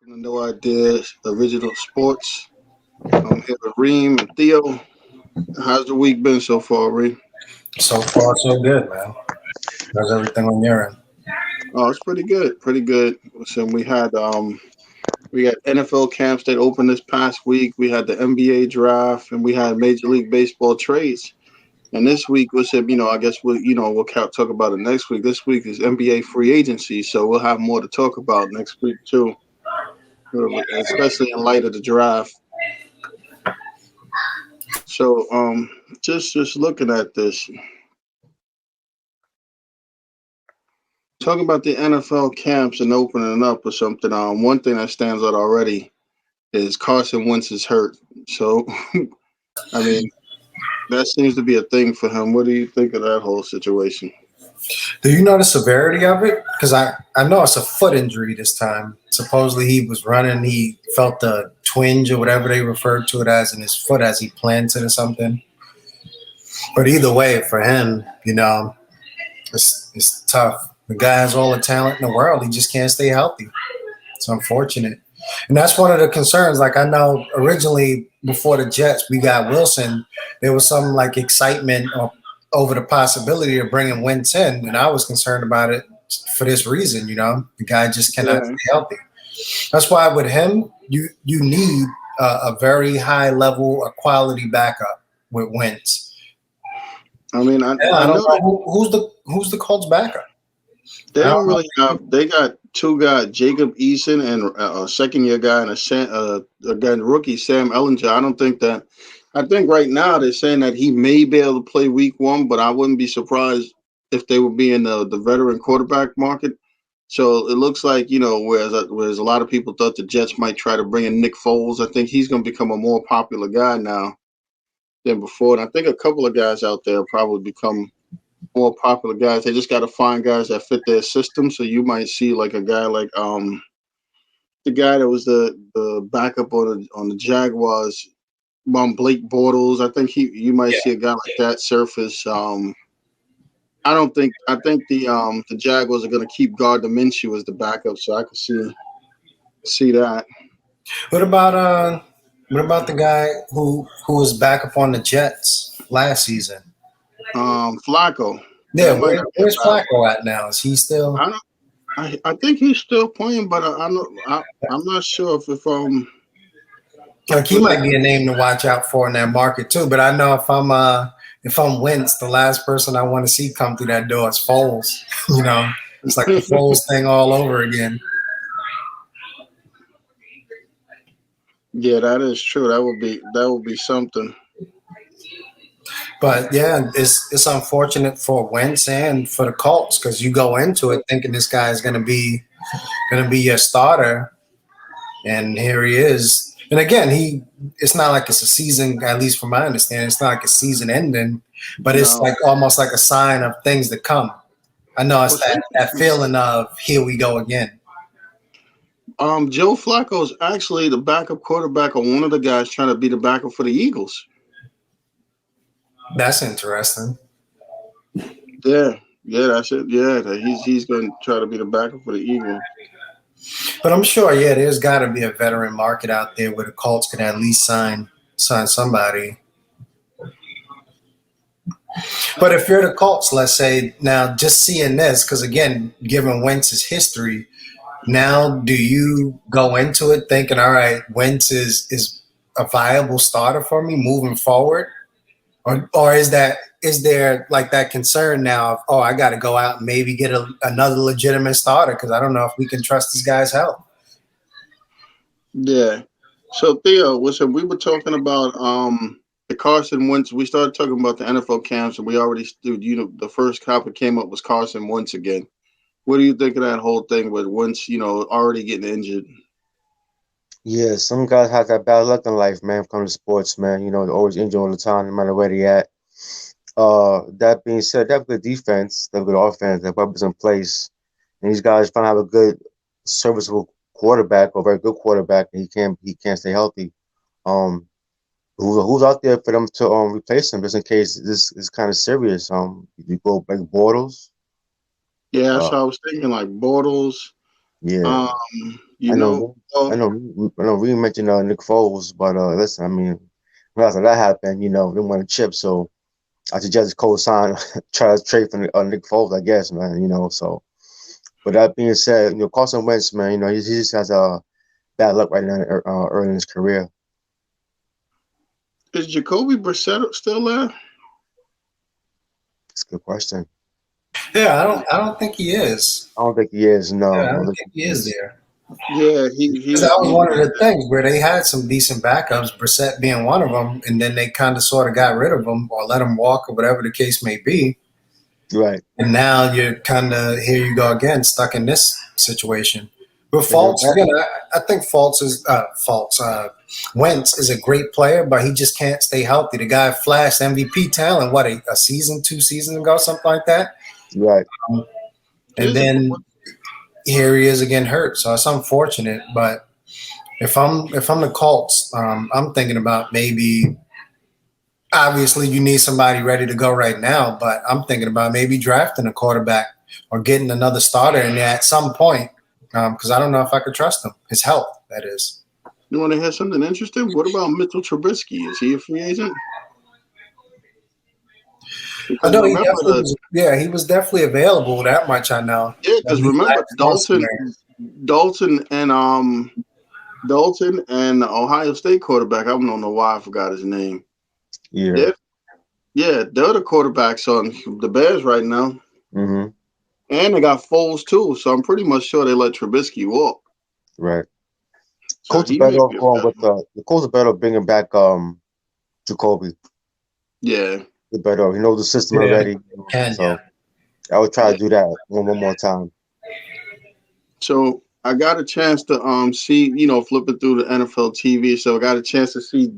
The No Idea Original Sports. I'm here with Reem and Theo. How's the week been so far, Reem? So far, so good, man. How's everything on your end? Oh, it's pretty good. Pretty good. So we had NFL camps that opened this past week. We had the NBA draft, and we had Major League Baseball trades. And this week was, I guess we'll talk about it next week. This week is NBA free agency, so we'll have more to talk about next week too, especially in light of the draft. So, just looking at this, talking about the NFL camps and opening up or something. One thing that stands out already is Carson Wentz is hurt. So, I mean, that seems to be a thing for him. What do you think of that whole situation? Do you know the severity of it? Because I know it's a foot injury this time. Supposedly he was running, he felt the twinge or whatever they referred to it as in his foot as he planted or something. But either way, for him, it's tough. The guy has all the talent in the world. He just can't stay healthy. It's unfortunate. And that's one of the concerns. Like I know originally before the Jets, we got Wilson. There was some like excitement over the possibility of bringing Wentz in, and I was concerned about it for this reason. The guy just cannot Yeah, stay healthy. That's why with him, you need a very high level, a quality backup with Wentz. I mean, I Yeah, I I don't know know who's the Colts backup. they I don't don't know. really have. They got two guys, Jacob Eason and a second year guy and again rookie Sam Ellinger. I don't think that. I think right now they're saying that he may be able to play week one, but I wouldn't be surprised if they would be in the veteran quarterback market. So it looks like whereas a lot of people thought the Jets might try to bring in Nick Foles. I think he's going to become a more popular guy now than before. And I think a couple of guys out there probably become more popular guys. They just got to find guys that fit their system. So you might see like a guy like the guy that was the backup on the Jaguars, Blake Bortles. I think you might Yeah. see a guy like that surface. I think the Jaguars are going to keep Gardner Minshew as the backup, so I could see that. What about the guy who was back up on the Jets last season? Flacco, that Yeah, might not be a where's bad. Flacco at now? Is he still? I don't. I think he's still playing, but I'm not sure Like he was it. might be a name to watch out for in that market too. But I know if I'm Wentz, the last person I want to see come through that door is Foles. You know, it's like the Foles thing all over again. Yeah, that is true. That would be something. But yeah, it's unfortunate for Wentz and for the Colts because you go into it thinking this guy is gonna be your starter, and here he is. And again, it's not like it's a season, at least from my understanding, it's not like a season ending, but it's No. like almost like a sign of things to come. I know it's What's that interesting? feeling of here we go again. Joe Flacco is actually the backup quarterback of one of the guys trying to be the backup for the Eagles. That's interesting. Yeah, yeah, that's it. Yeah, that he's going to try to be the backup for the Eagles. But I'm sure, yeah, there's got to be a veteran market out there where the Colts can at least sign somebody. But if you're the Colts, let's say now, just seeing this, because again, given Wentz's history, now do you go into it thinking, all right, Wentz is a viable starter for me moving forward, or is there like that concern now of, oh, I got to go out and maybe get another legitimate starter because I don't know if we can trust this guy's health. Yeah. So Theo, listen, we were talking about the Carson Wentz. We started talking about the NFL camps, and we already stood. The first cop that came up was Carson Wentz again. What do you think of that whole thing with Wentz? Already getting injured. Yeah, some guys have that bad luck in life, man. When it comes to sports, man. They're always injured all the time, no matter where they at. That being said, they have good defense, they have good offense, they have weapons in place, and these guys trying to have a good, serviceable quarterback or very good quarterback, and he can't stay healthy. Um, who's out there for them to replace him just in case this is kind of serious? You go like Bortles. Yeah, that's Uh, what I was thinking. Like Bortles. yeah, Um, You I know, know, I know. We mentioned Nick Foles, but listen, I mean, when after that happened, they won a chip, so I should just co-sign, try to trade for Nick Foles, I guess, man. So. But that being said, Carson Wentz, man, he just has a bad luck right now early in his career. is Jacoby Brissett still there? It's a good question. Yeah, I don't think he is. I don't think he is. No, Yeah, I I don't don't think think he he is is. there. Yeah, Because that was one of the things where they had some decent backups, Brissett being one of them, and then they kind of sort of got rid of him or let him walk or whatever the case may be. Right. And now you're kind of here you go again, stuck in this situation. But And then Fultz, again, I think Wentz is a great player, but he just can't stay healthy. The guy flashed MVP talent, what, a season, 2 seasons ago, something like that. right. And then here he is again hurt. So it's unfortunate. But if I'm the Colts, I'm thinking about maybe. Obviously, you need somebody ready to go right now, but I'm thinking about maybe drafting a quarterback or getting another starter in there at some point because I don't know if I could trust him. His health, that is. You want to hear something interesting? What about Mitchell Trubisky? Is he a free agent? I Because know he remember definitely was. Yeah, he was definitely available. That much I know. because He remember last Clemson, man. Dalton and the Ohio State quarterback. I don't know why I forgot his name. Yeah. They're the quarterbacks on the Bears right now, Mm-hmm. and they got Foles too. So I'm pretty much sure they let Trubisky walk. Right. So Colts are he better may off be a going better with one. the Colts are better off bringing back Jacoby. Yeah. They're better off. He knows the system Yeah, already. yeah. So I would try Yeah. to do that one more time. So I got a chance to see, flipping through the NFL TV. So I got a chance to see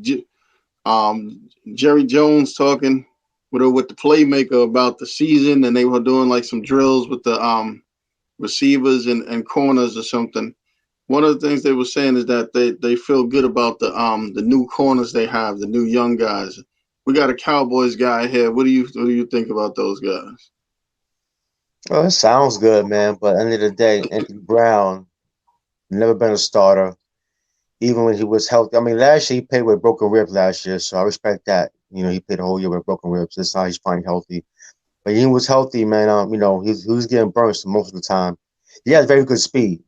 Jerry Jones talking with the playmaker about the season, and they were doing like some drills with the receivers and corners or something. One of the things they were saying is that they feel good about the new corners they have, the new young guys. We got a Cowboys guy here. What do you think about those guys? Well, it sounds good, man. But at the end of the day, Anthony Brown never been a starter, even when he was healthy. I mean, last year he played with broken ribs last year, so I respect that. He played the whole year with broken ribs. This time he's finally healthy. But he was healthy, man. He was getting burned most of the time. He has very good speed.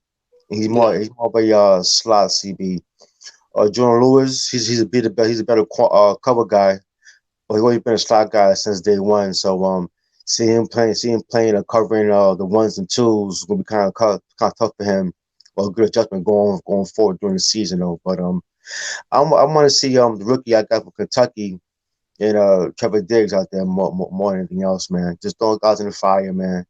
Yeah, He's more of a slot CB. Jordan Lewis, he's a better cover guy. But he's always been a slot guy since day one. So seeing him playing and covering the ones and twos will be kind of tough for him. Well, good adjustment going forward during the season though. But I want to see the rookie I got from Kentucky and Trevor Diggs out there more than anything else, man. Just throw guys in the fire, man,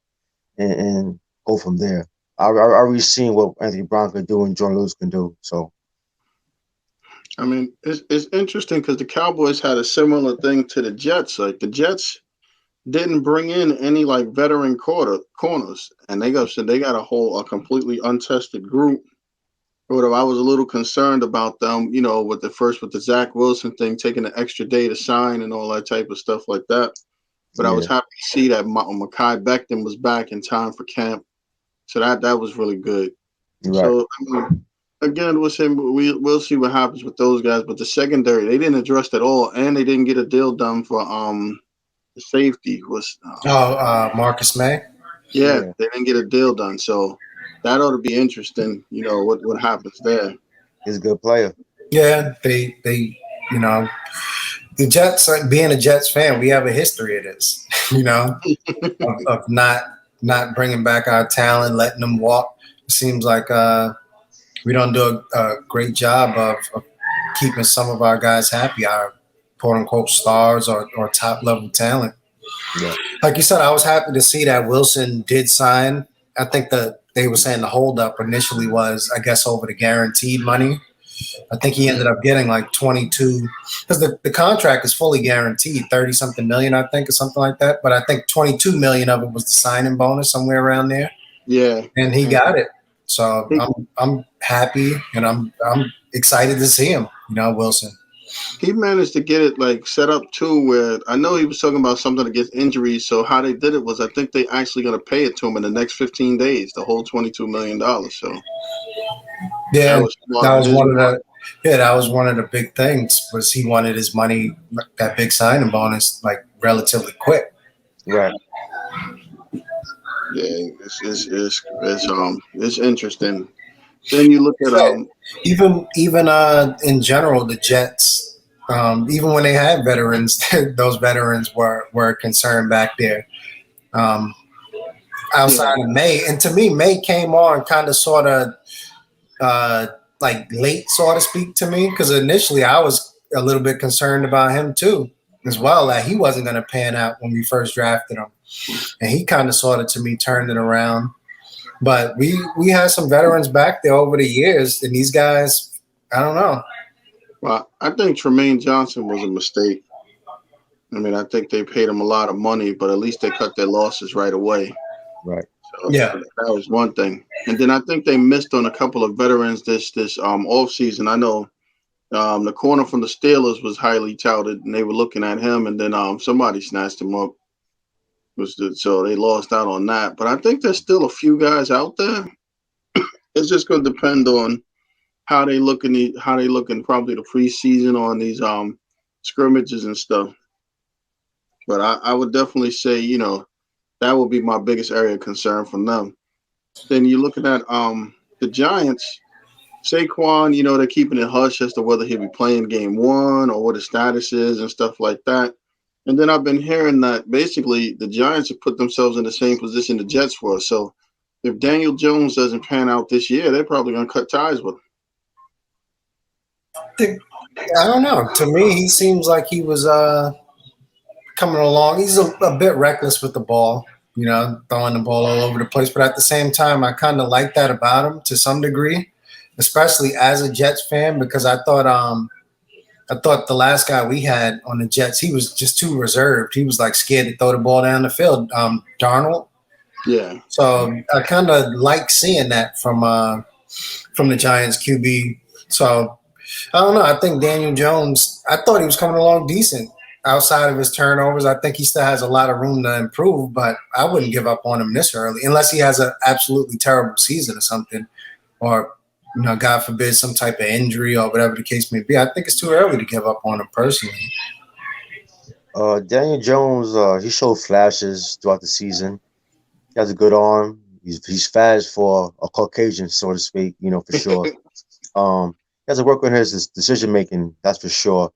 and go from there. I already seen what Anthony Brown can do and Jordan Lewis can do. So I mean it's interesting because the Cowboys had a similar thing to the Jets. Like the Jets didn't bring in any like veteran corners, and they got a completely untested group. Although I was a little concerned about them, with the Zach Wilson thing, taking an extra day to sign and all that type of stuff like that. But I was yeah, happy to see that Mekhi Becton was back in time for camp, so that was really good. you're right. So I mean, again, we'll see what happens with those guys. But the secondary, they didn't address at all, and they didn't get a deal done for the safety was Marcus May. yeah, Yeah, they didn't get a deal done. So that ought to be interesting. What happens there. he's a good player. Yeah, they you know the Jets. Being a Jets fan, we have a history of this. Of not bringing back our talent, letting them walk. It seems like we don't do a great job of keeping some of our guys happy, our quote unquote stars or top level talent. Yeah, Like you said, I was happy to see that Wilson did sign. I think they were saying the holdup initially was, I guess, over the guaranteed money. I think he ended up getting like 22 because the contract is fully guaranteed, 30 something million, I think, or something like that. But I think 22 million of it was the signing bonus somewhere around there, Yeah, and he got it. So he, I'm happy and I'm excited to see him. Wilson. he managed to get it like set up too, where I know he was talking about something against injuries. So how they did it was, I think they actually going to pay it to him in the next 15 days, the whole $22 million. So Yeah, That was smart that on was his one of part. that was one of the big things was he wanted his money, that big signing bonus, like relatively quick. Right. Yeah, it's interesting. Then you look at Even in general, the Jets, even when they had veterans, those veterans were a concern back there. Um, yeah. outside of May, and to me, May came on kind of sort of uh, like late, so to speak, to me because initially I was a little bit concerned about him too, as well. That he wasn't going to pan out when we first drafted him, and he kind of sort of to me turned it around. But we had some veterans back there over the years, and these guys, I don't know. Well, I think Tremaine Johnson was a mistake. I mean, I think they paid him a lot of money, but at least they cut their losses right away. Right. So that was one thing. And then I think they missed on a couple of veterans this off season. I know the corner from the Steelers was highly touted, and they were looking at him, and then somebody snatched him up. So they lost out on that. But I think there's still a few guys out there. It's just going to depend on how they look in probably the preseason on these scrimmages and stuff. But I would definitely say that would be my biggest area of concern from them. Then you're looking at the Giants. Saquon, they're keeping it hush as to whether he'll be playing game one or what his status is and stuff like that. And then I've been hearing that basically the Giants have put themselves in the same position the Jets were. So if Daniel Jones doesn't pan out this year, they're probably going to cut ties with him. I don't know. To me, he seems like he was coming along. He's a bit reckless with the ball, throwing the ball all over the place. But at the same time, I kind of like that about him to some degree, especially as a Jets fan, because I thought the last guy we had on the Jets, he was just too reserved. He was like scared to throw the ball down the field. Darnold. Yeah. So I kind of like seeing that from the Giants QB. So I don't know. I think Daniel Jones. I thought he was coming along decent outside of his turnovers. I think he still has a lot of room to improve, but I wouldn't give up on him this early unless he has an absolutely terrible season or something, or God forbid, some type of injury or whatever the case may be. I think it's too early to give up on him personally. Daniel Jones, he showed flashes throughout the season. He has a good arm. He's fast for a Caucasian, so to speak. For sure. He has to work on his decision making. That's for sure.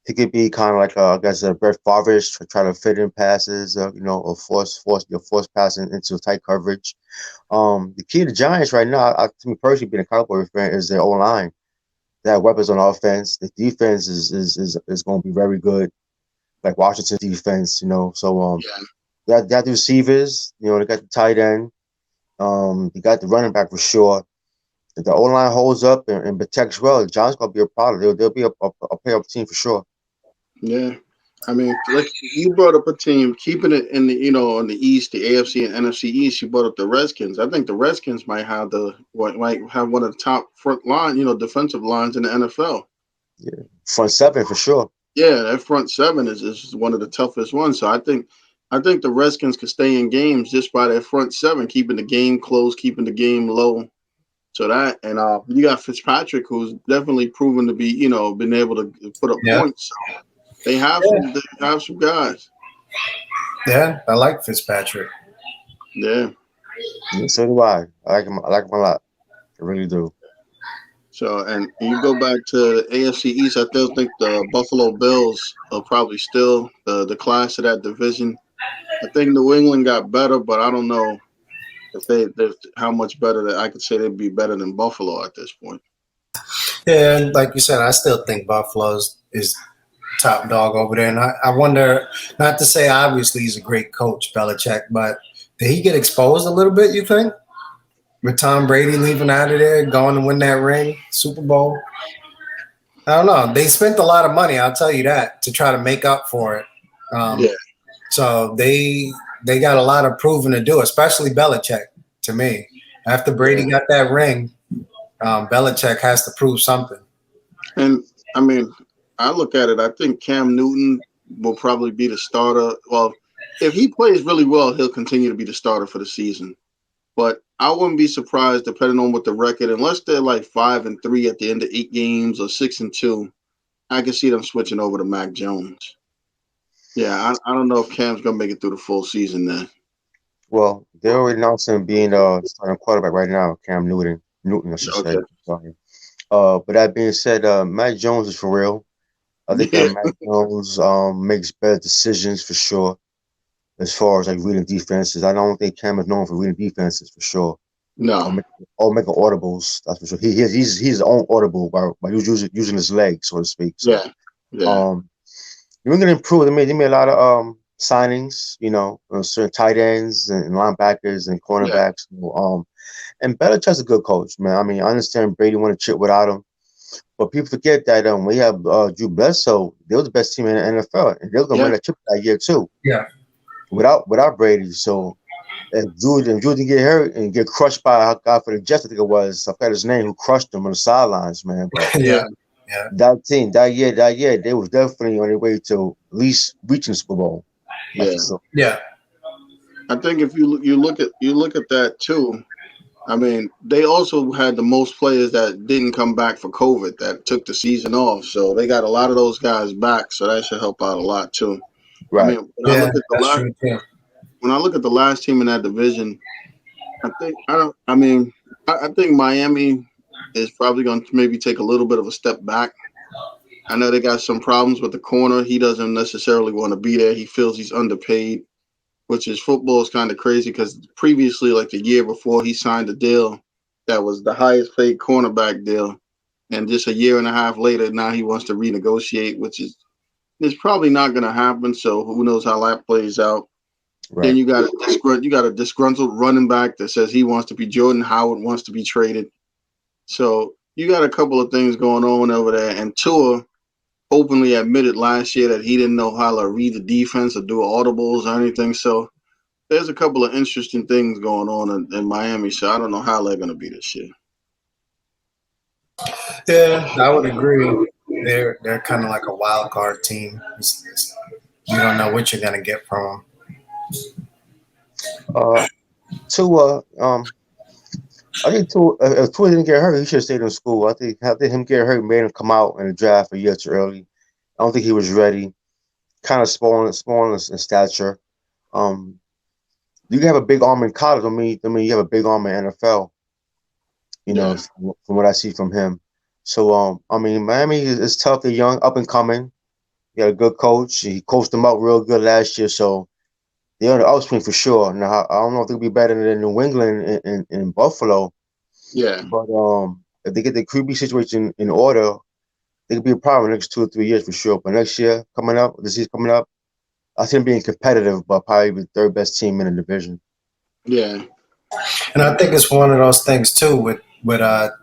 He could be kind of like I guess Brett Favre-ish, try to fit in passes, or force passing into tight coverage. The key to Giants right now, to me personally, being a Cowboy fan, is their O line. They have weapons on offense. The defense is going to be very good, like Washington defense. So Yeah. they got the receivers. They got the tight end. They got the running back for sure. If the O line holds up and protects well, the Giants gonna be a problem. They'll be a playoff team for sure. Yeah. I mean, like you brought up a team keeping it in the in the East, the AFC and NFC East. You brought up the Redskins. I think the Redskins might have one of the top front line, defensive lines in the NFL. Yeah, front seven for sure. Yeah, that front seven is one of the toughest ones. So I think the Redskins could stay in games just by their front seven, keeping the game close, keeping the game low. So that and you got Fitzpatrick, who's definitely proven to be, been able to put up Yeah, points. So they have some guys. yeah, I like Fitzpatrick. Yeah. Yeah, so do I. I like him. I like him a lot. I really do. So and you go back to the AFC East, I still think the Buffalo Bills are probably still the class of that division. I think New England got better, but I don't know if how much better that I could say they'd be better than Buffalo at this point. Yeah, and like you said, I still think Buffalo's is top dog over there. And I wonder, not to say obviously he's a great coach, Belichick, but did he get exposed a little bit, you think? With Tom Brady leaving out of there, going to win that ring, Super Bowl? I don't know. They spent a lot of money, I'll tell you that, to try to make up for it. Yeah. So they got a lot of proving to do, especially Belichick, to me. After Brady got that ring, Belichick has to prove something. And I mean, I look at it, I think Cam Newton will probably be the starter. Well, if he plays really well, he'll continue to be the starter for the season. But I wouldn't be surprised, depending on what the record, unless they're like 5-3 at the end of 8 games or 6-2. I can see them switching over to Mac Jones. Yeah, I don't know if Cam's gonna make it through the full season then. Well, they're already announcing him being starting quarterback right now, Cam Newton. Newton, I should say. Okay. Sorry. But that being said, Mac Jones is for real. I think that Yeah. Mac Jones makes better decisions for sure as far as like reading defenses. I don't think Cam is known for reading defenses for sure. Or, No. make, or making audibles, that's for sure. He's his own audible by using his legs, so to speak. So Yeah. Yeah. New England improved. They made a lot of signings, certain tight ends and linebackers and Yeah. cornerbacks. And Belichick's a good coach, man. I mean, I understand Brady won a chip without him, but people forget that we have Drew Bledsoe. They were the best team in the NFL, and they were gonna win Yeah. that chip that year too. Yeah. Without Brady, so if Drew didn't get hurt and get crushed by God for the Jets, I think it was, I forgot his name, who crushed him on the sidelines, man. But Yeah. that team that year, they was definitely on their way to at least reaching the Super Bowl. That's Yeah. for sure. Yeah. I think if you look at that too. I mean, they also had the most players that didn't come back for COVID that took the season off. So they got a lot of those guys back. So that should help out a lot too. I Right. mean, Yeah. That's true too. when I look at the last team in that division, I think Miami is probably going to maybe take a little bit of a step back. I know they got some problems with the corner. He doesn't necessarily want to be there. He feels he's underpaid, which is football is kind of crazy because previously, like the year before, he signed a deal that was the highest paid cornerback deal. And just a year and a half later, now he wants to renegotiate, which is it's probably not going to happen. So who knows how that plays out? Then Right. you got a disgruntled running back that says he wants to be Jordan Howard wants to be traded. So you got a couple of things going on over there. And Tua openly admitted last year that he didn't know how to read the defense or do audibles or anything. So there's a couple of interesting things going on in Miami. So I don't know how they're going to be this year. Yeah, I would agree. They're kind of like a wild card team. You don't know what you're gonna get from Uh, Tua, I think Tua, if Tua didn't get hurt, he should have stayed in school. I think having him get hurt made him come out in the draft a year too early. I don't think he was ready. Kind of small in stature. Um, you can have a big arm in college. I mean, you have a big arm in NFL. Yeah, From what I see from him. So, I mean, Miami is tough. They're young, up and coming. He had a good coach. He coached them out real good last year. So they're on the upswing for sure. Now, I don't know if they'll be better than New England in Buffalo, yeah, but if they get the QB situation in order, they could be a problem in the next 2 or 3 years for sure. But next year the season coming up, I see them being competitive, but probably the third best team in the division. yeah, And I think it's one of those things too with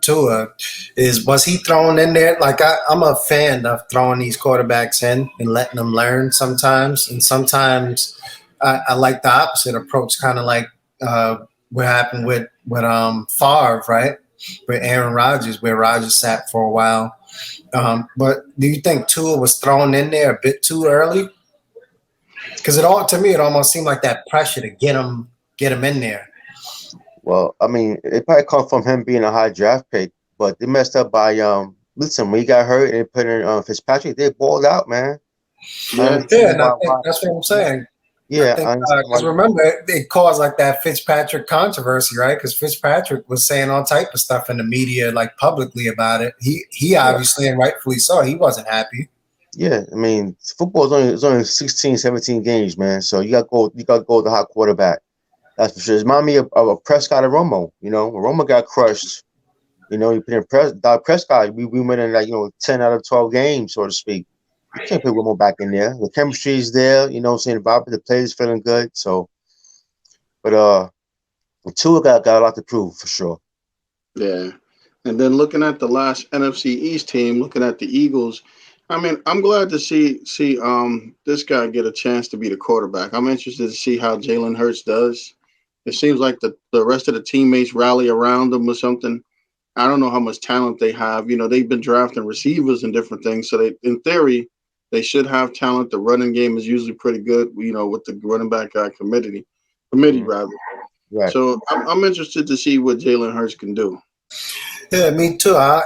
Tua is was he thrown in there? Like I'm a fan of throwing these quarterbacks in and letting them learn sometimes, and sometimes I like the opposite approach, kind of like what happened with Favre, right? With Aaron Rodgers, where Rodgers sat for a while. But do you think Tua was thrown in there a bit too early? Because it almost seemed like that pressure to get him in there. Well, I mean, it probably come from him being a high draft pick, but they messed up by listen, when he got hurt and they put in Fitzpatrick, they balled out, man. I yeah, Yeah, understand and I why. think that's what I'm saying. I Yeah, think I understand why. because remember it caused like that Fitzpatrick controversy, right? Because Fitzpatrick was saying all type of stuff in the media, like publicly about it. He Yeah, obviously and rightfully so. He wasn't happy. yeah. I mean, football is only 16, 17 games, man. So you got to go with the hot quarterback. That's for sure. It reminds me of a Prescott and Romo. When Romo got crushed. You put in Prescott. We went in like 10 out of 12 games, so to speak. You can't put Romo back in there. The chemistry is there. You know what I'm saying? The players feeling good. So, but Tua got a lot to prove for sure. yeah. And then looking at the last NFC East team, looking at the Eagles, I mean, I'm glad to see this guy get a chance to be the quarterback. I'm interested to see how Jalen Hurts does. It seems like the rest of the teammates rally around him or something. I don't know how much talent they have. They've been drafting receivers and different things. So in theory, they should have talent. The running game is usually pretty good, with the running back guy committee Mhm. rather. Right. So I'm interested to see what Jalen Hurts can do. Yeah, me too. I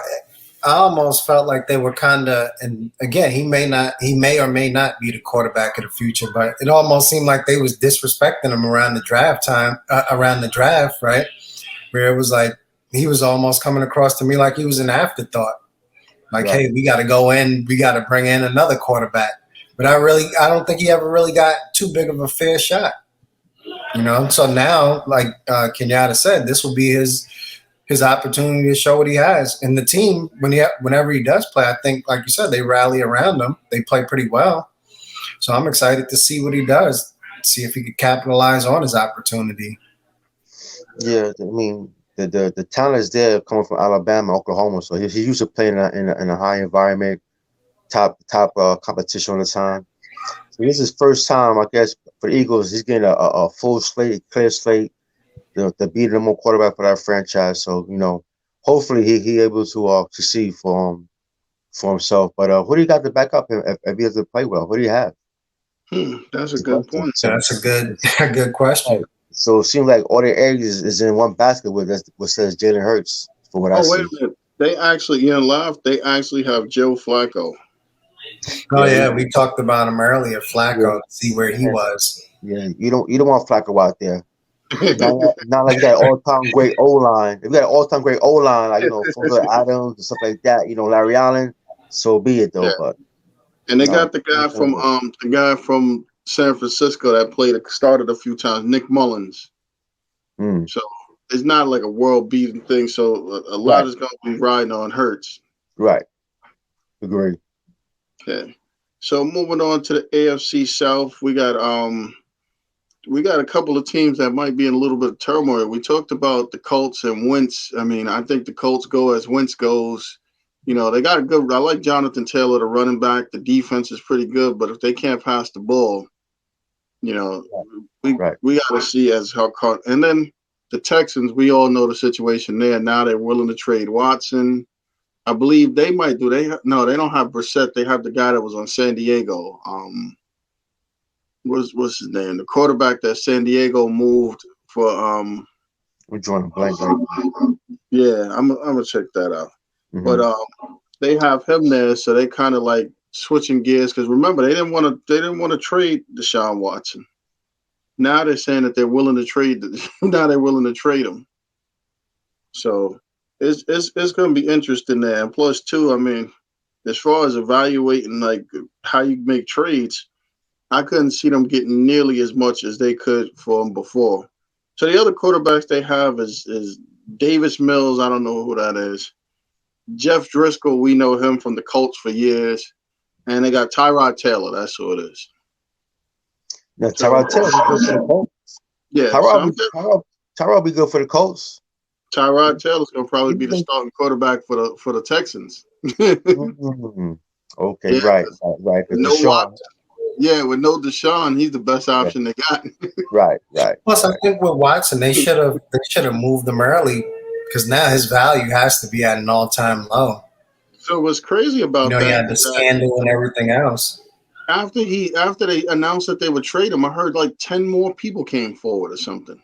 almost felt like they were kind of, and again, he may or may not be the quarterback of the future, but it almost seemed like they was disrespecting him around the draft time, around the draft, right? Where it was like he was almost coming across to me like he was an afterthought. Like, Right. hey, we got to go in, we got to bring in another quarterback. But I don't think he ever really got too big of a fair shot. So now, like Kenyatta said, this will be his opportunity to show what he has. And the team, whenever he does play, I think, like you said, they rally around him. They play pretty well. So I'm excited to see what he does, see if he could capitalize on his opportunity. Yeah, I mean the talent is there coming from Alabama, Oklahoma. So he used to play in a high environment, top competition all the time. So this is first time, I guess, for the Eagles. He's getting a full slate, clear slate, to be the number one quarterback for that franchise. So hopefully he able to succeed for himself. But who do you got to back up him if he has to play well? Who do you have? That's a That's the good question. point. That's a good question. Right. So it seems like all their eggs is in one basket with what says Jalen Hurts, from what I Oh, wait see. a minute. They actually, live, they actually have Joe Flacco. Oh Yeah, yeah, we talked about him earlier, yeah, Flacco, to see where he yeah, was. yeah. You don't want Flacco out there. Not like you got all time great O line. If you got all time great O line, like Fonzo Adams and stuff like that, Larry Allen, so be it Yeah. though. But And they no, got the guy from San Francisco that played started a few times, Nick Mullins. mm, So it's not like a world beating thing. So a lot right, is going to be riding on Hurts. right, agree. Okay. So moving on to the AFC South, we got a couple of teams that might be in a little bit of turmoil. We talked about the Colts and Wentz. I mean, I think the Colts go as Wentz goes. They got a good. I like Jonathan Taylor, the running back. The defense is pretty good, but if they can't pass the ball, you know, we Right. we got to see as how. And then the Texans, we all know the situation there. Now they're willing to trade Watson. I believe they might do. No, they don't have Brissett. They have the guy that was on San Diego. What's his name? The quarterback that San Diego moved for. We're drawing a blank right now. Yeah, I'm gonna check that out. Mm-hmm. But they have him there, so they kind of like switching gears because remember they didn't want to trade Deshaun Watson. Now they're saying that they're willing to trade. Now they're willing to trade him. So it's going to be interesting there. And plus, too, I mean, as far as evaluating like how you make trades, I couldn't see them getting nearly as much as they could for him before. So the other quarterbacks they have is Davis Mills. I don't know who that is. Jeff Driscoll, we know him from the Colts for years. And they got Tyrod Taylor. That's who it is. Now Tyrod Taylor be good for the Colts. Yeah, Tyrod be good for the Colts. Tyrod Taylor's gonna probably be the starting quarterback for the Texans. Mm-hmm. Okay, Yeah, right. With no Deshaun. Watson. Yeah, with no Deshaun, he's the best option they got. Right. Plus, I think with Watson, they should have moved him early because now his value has to be at an all-time low. So what's crazy about He that had the is that scandal and everything else. after they announced that they would trade him, I heard like 10 more people came forward or something.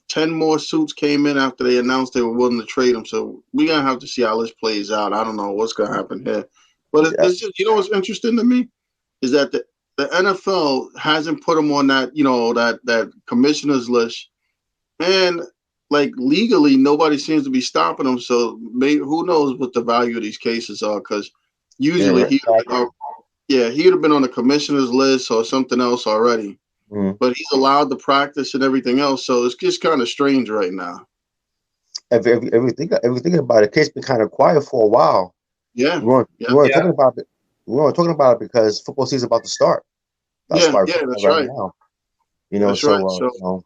10 more suits came in after they announced they were willing to trade him. So we're gonna have to see how this plays out. I don't know what's gonna happen here. But Yeah. it's just what's interesting to me is that the NFL hasn't put him on that, that commissioner's list. And like legally nobody seems to be stopping him. So maybe who knows what the value of these cases are, because usually he'd have been on the commissioner's list or something else already. Mm-hmm. But he's allowed to practice and everything else, so it's just kind of strange right now. Everything about it, the case been kind of quiet for a while. Yeah, we weren't talking about it. We weren't talking about it because football season's about to start. That's right. Now. That's so right. So we'll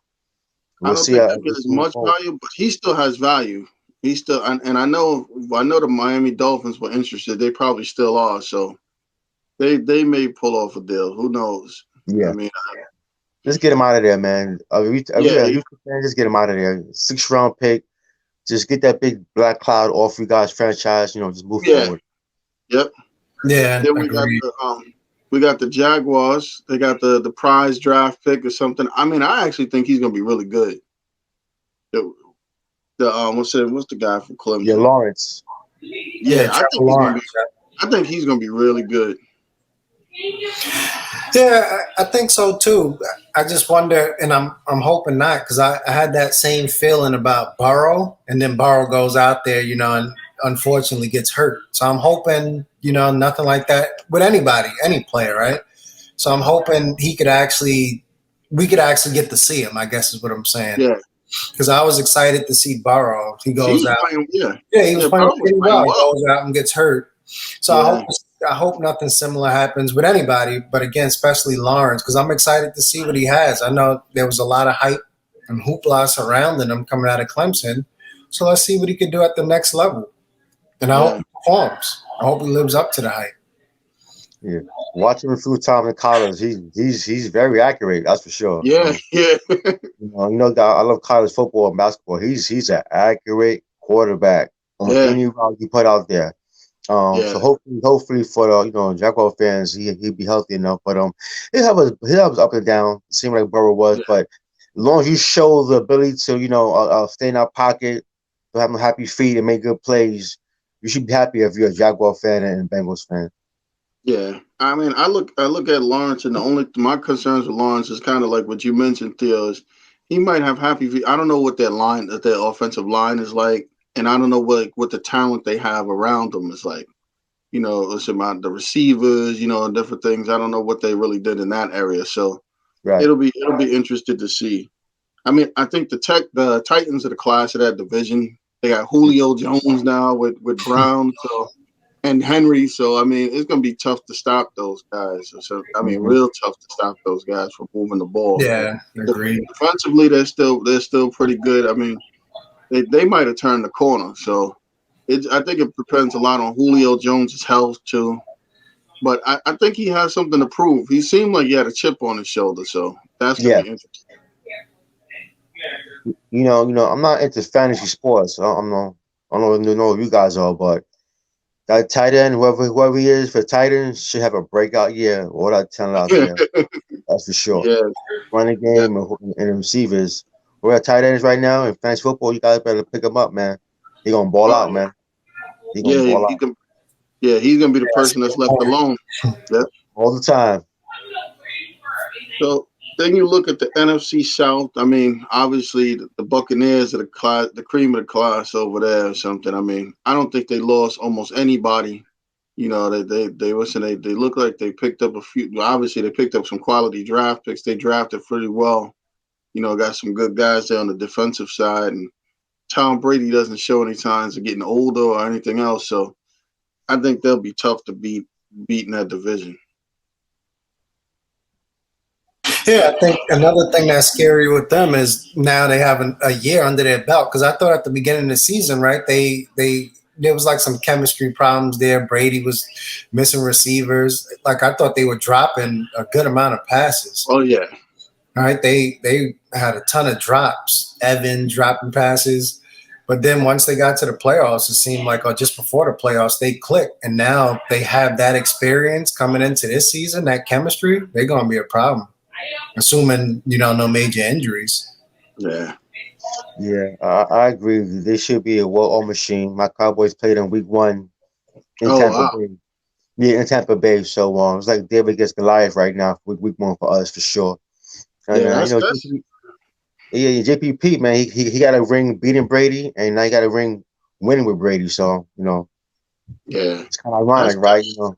I don't see think how they get as much value, but he still has value. He still, and I know the Miami Dolphins were interested. They probably still are. So they may pull off a deal. Who knows? Yeah. I mean, just get him out of there, man. Just get him out of there. 6th round pick. Just get that big black cloud off you guys' franchise. Just move forward. Yep. Yeah. Then we got the Jaguars. They got the prize draft pick or something. I mean, I actually think he's going to be really good. The, what's the guy from Yeah, Clemson? Lawrence. Yeah, Trevor Lawrence. I think he's gonna be really good. Yeah, I think so too. I just wonder, and I'm hoping not, because I had that same feeling about Burrow, and then Burrow goes out there, and unfortunately gets hurt. So I'm hoping, nothing like that with anybody, any player, right? So I'm hoping we could actually get to see him. I guess is what I'm saying. Yeah, Because I was excited to see Burrow. He he goes was out. playing. Yeah, Yeah, he was playing Burrow was pretty playing well. He well. goes out and gets hurt. So Yeah, I hope nothing similar happens with anybody, but again, especially Lawrence, because I'm excited to see what he has. I know there was a lot of hype and hoopla surrounding him coming out of Clemson. So let's see what he can do at the next level. And I hope yeah, he performs. I hope he lives up to the hype. Yeah, watching him through time in college, he's very accurate. That's for sure. yeah, yeah, I love college football and basketball. He's an accurate quarterback on yeah, any route you put out there. So yeah, hopefully for the Jaguar fans, he'll be healthy enough. But he'll have his up and down. It seemed like Burrow was, yeah. but as long as you show the ability to stay in our pocket, to have happy feet and make good plays, you should be happy if you're a Jaguar fan and a Bengals fan. Yeah, I mean, I look at Lawrence, and my concerns with Lawrence is kind of like what you mentioned, Theo. Is he might have happy feet. I don't know what that offensive line is like, and I don't know what the talent they have around them is like. It's about the receivers, and different things. I don't know what they really did in that area, so Right. it'll be interested to see. I mean, I think the Titans are the class of that division. They got Julio Jones now with Brown, and Henry. So I mean, it's gonna be tough to stop those guys. So I mean, Mhm. real tough to stop those guys from moving the ball. Yeah, agreed. Defensively, they're still pretty good. I mean, they might have turned the corner. So I think it depends a lot on Julio Jones' health too. But I think he has something to prove. He seemed like he had a chip on his shoulder, so that's gonna Yeah. be interesting. I'm not into fantasy sports. I don't know if you guys are, but that tight end, whoever he is for Titans, should have a breakout year. All that talent out there, that's for sure. Yeah, Running yeah, game and receivers. We're at tight ends right now in fantasy football. You guys better pick him up, man. He gonna ball out, man. He gonna yeah. ball He out can. Yeah, he's gonna be the Yeah, that's a person that's good left point. alone. Yeah. all the time. So then you look at the NFC South. I mean, obviously the Buccaneers are the cream of the class over there or something. I mean, I don't think they lost almost anybody. They look like they picked up a few. Obviously, they picked up some quality draft picks. They drafted pretty well. Got some good guys there on the defensive side, and Tom Brady doesn't show any signs of getting older or anything else. So I think they'll be tough to beat in that division. Yeah, I think another thing that's scary with them is now they have a year under their belt. Because I thought at the beginning of the season, right, they there was like some chemistry problems there. Brady was missing receivers. Like I thought they were dropping a good amount of passes. Oh yeah, Right, they had a ton of drops. Evan dropping passes, but then once they got to the playoffs, it seemed like, or just before the playoffs, they clicked, and now they have that experience coming into this season. That chemistry, they're gonna be a problem, assuming no major injuries. yeah. Yeah, I agree with you. They should be a well-oiled machine. My Cowboys played in Week 1 in Oh Tampa wow, Bay. Yeah, in Tampa Bay. So it's like David against Goliath right now for Week 1 for us for sure. And yeah. That's JPP man, he got a ring beating Brady, and now he got a ring winning with Brady. So yeah. it's kind of That's ironic, right? that's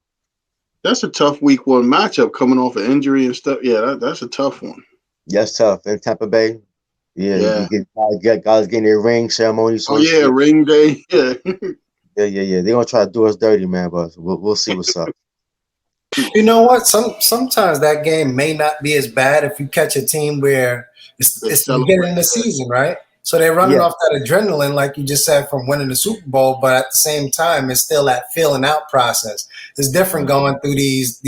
that's a tough week one matchup coming off of injury and stuff. Yeah, that's a tough one. That's tough in Tampa Bay. Yeah, you Yeah. get guys getting their ring ceremony, so Oh to yeah, speak. ring day. Yeah. Yeah. They're gonna try to do us dirty, man, but we'll see what's up. You know what? Sometimes that game may not be as bad if you catch a team where They it's the beginning of celebrate. the season, right? So they're running Yeah, off that adrenaline, like you just said, from winning the Super Bowl, but at the same time, it's still that feeling out process. It's different going through these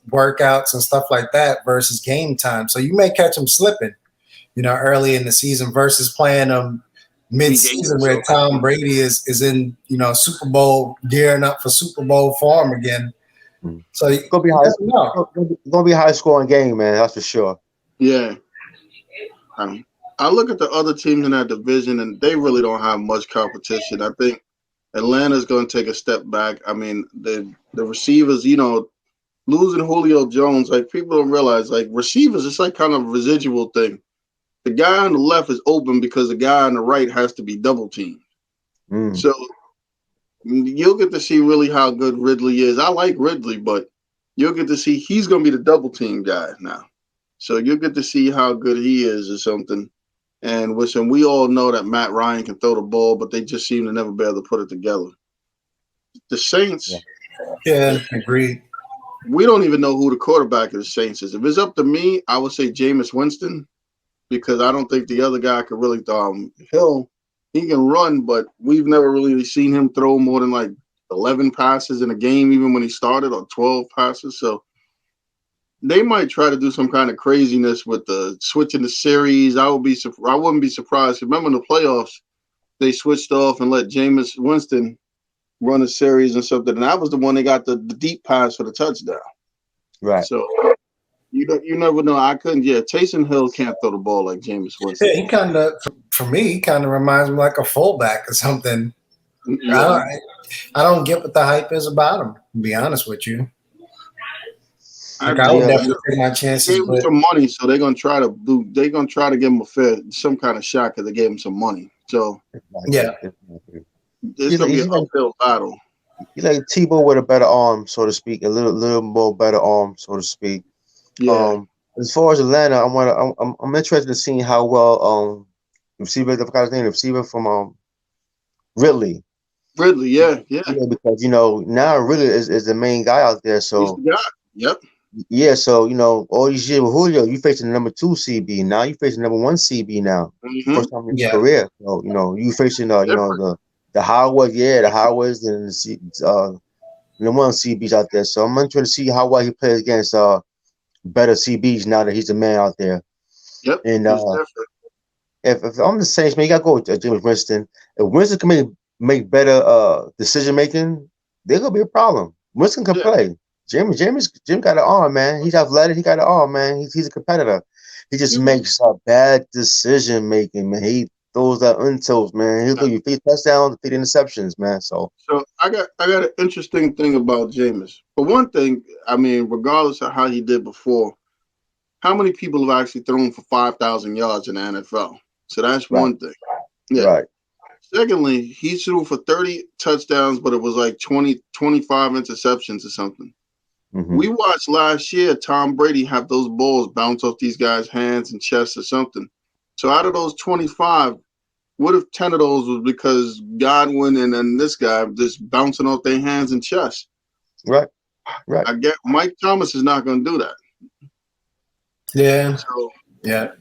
workouts and stuff like that versus game time. So you may catch them slipping, early in the season versus playing them Week 8 or mid-season where so. Tom Brady is in Super Bowl gearing up for Super Bowl form again. So it's gonna be you high. never know. It's gonna be a high scoring game, man. That's for sure. Yeah. Um, I look at the other teams in that division, and they really don't have much competition. I think Atlanta's going to take a step back. I mean, the receivers, losing Julio Jones, like people don't realize, like receivers, it's like kind of a residual thing. The guy on the left is open because the guy on the right has to be double teamed. Mm. So you'll get to see really how good Ridley is. I like Ridley, but you'll get to see he's going to be the double team guy now. So you'll get to see how good he is or something. And listen, we all know that Matt Ryan can throw the ball, but they just seem to never be able to put it together. The Saints, Yeah, agreed. we don't even know who the quarterback of the Saints is. If it's up to me, I would say Jameis Winston, because I don't think the other guy could really he can run, but we've never really seen him throw more than like 11 passes in a game, even when he started, or 12 passes. So they might try to do some kind of craziness with the switching the series. I wouldn't be surprised. Remember in the playoffs, they switched off and let Jameis Winston run a series and something, and that was the one they got the deep pass for the touchdown. Right. So you never know. Taysom Hill can't throw the ball like Jameis Winston. Yeah, he kind of, for me, he kind of reminds me like a fullback or something. Yeah. I don't get what the hype is about him, to be honest with you. I would definitely take my chances. They gave him some money, so they're gonna try to give him some kind of shot because they gave him some money. So yeah, it's gonna be an uphill battle. He's like Tebow with a better arm, so to speak, a little more better arm, so to speak. Yeah. As far as Atlanta, I'm interested in seeing how well the receiver, I forgot his name, the receiver from Ridley. Ridley, yeah. Because now Ridley is the main guy out there. So he's the guy. Yep. Yeah, so all these years with Julio, you facing the number 2 CB. Now you facing number 1 CB now. Mm-hmm. First time in your career. So you facing the Howard, the Howards and the one CBs out there. So I'm interested to see how well he plays against better CBs now that he's the man out there. Yep. And if I'm the Saints, man, you gotta go with James Winston. If Winston can make better decision making, there's gonna be a problem. Winston can play. Jim got an arm, man. He's athletic. He got an arm, man. He's a competitor. He just makes a bad decision making, man. He throws that untoes, man. He'll do you 3 touchdowns, 3 interceptions, man. So I got an interesting thing about Jameis. For one thing, I mean, regardless of how he did before, how many people have actually thrown for 5,000 yards in the NFL? So that's one thing. Yeah. Right. Secondly, he threw for 30 touchdowns, but it was like 25 interceptions or something. Mm-hmm. We watched last year Tom Brady have those balls bounce off these guys' hands and chests or something. So out of those 25, what if 10 of those was because Godwin and then this guy just bouncing off their hands and chests? Right. I get Mike Thomas is not going to do that. Yeah.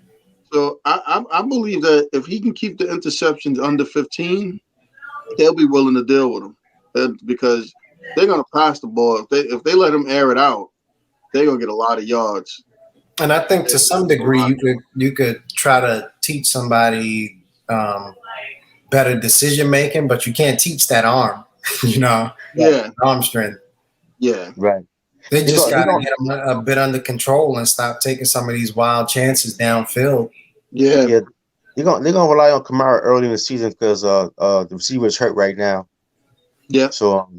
So I believe that if he can keep the interceptions under 15, they'll be willing to deal with him because they're going to pass the ball. If they let him air it out, they're going to get a lot of yards. And I think to some degree you could try to teach somebody better decision making, but you can't teach that arm, arm strength. Yeah. Right. They just got to get them a bit under control and stop taking some of these wild chances downfield. Yeah. They're gonna rely on Kamara early in the season because the receiver is hurt right now. Yeah. So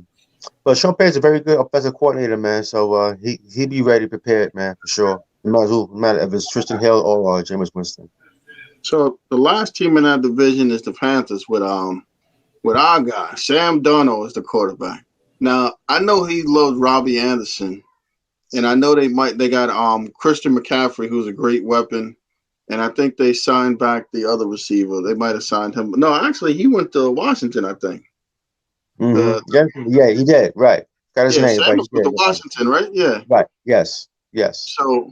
but Sean Payton's a very good offensive coordinator, man. So he'll be ready, prepared, man, for sure. No matter if it's Tristan Hill or Jameis Winston. So the last team in that division is the Panthers with our guy Sam Darnold as the quarterback. Now I know he loves Robbie Anderson, and I know they got Christian McCaffrey, who's a great weapon, and I think they signed back the other receiver. They might have signed him. No, actually, he went to Washington, I think. Mm-hmm. He did. Right. Got his name. Sam was with the Washington, right? Yeah. Right. Yes. So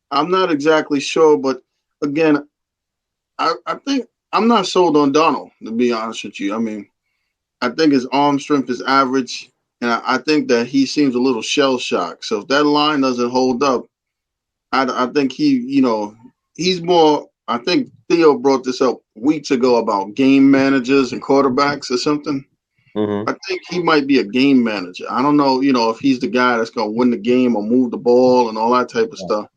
I'm not exactly sure, but again, I think I'm not sold on Donald, to be honest with you. I mean, I think his arm strength is average, and I think that he seems a little shell shocked. So if that line doesn't hold up, I think he's more. I think Theo brought this up weeks ago about game managers and quarterbacks or something. Mm-hmm. I think he might be a game manager. I don't know, if he's the guy that's going to win the game or move the ball and all that type of stuff.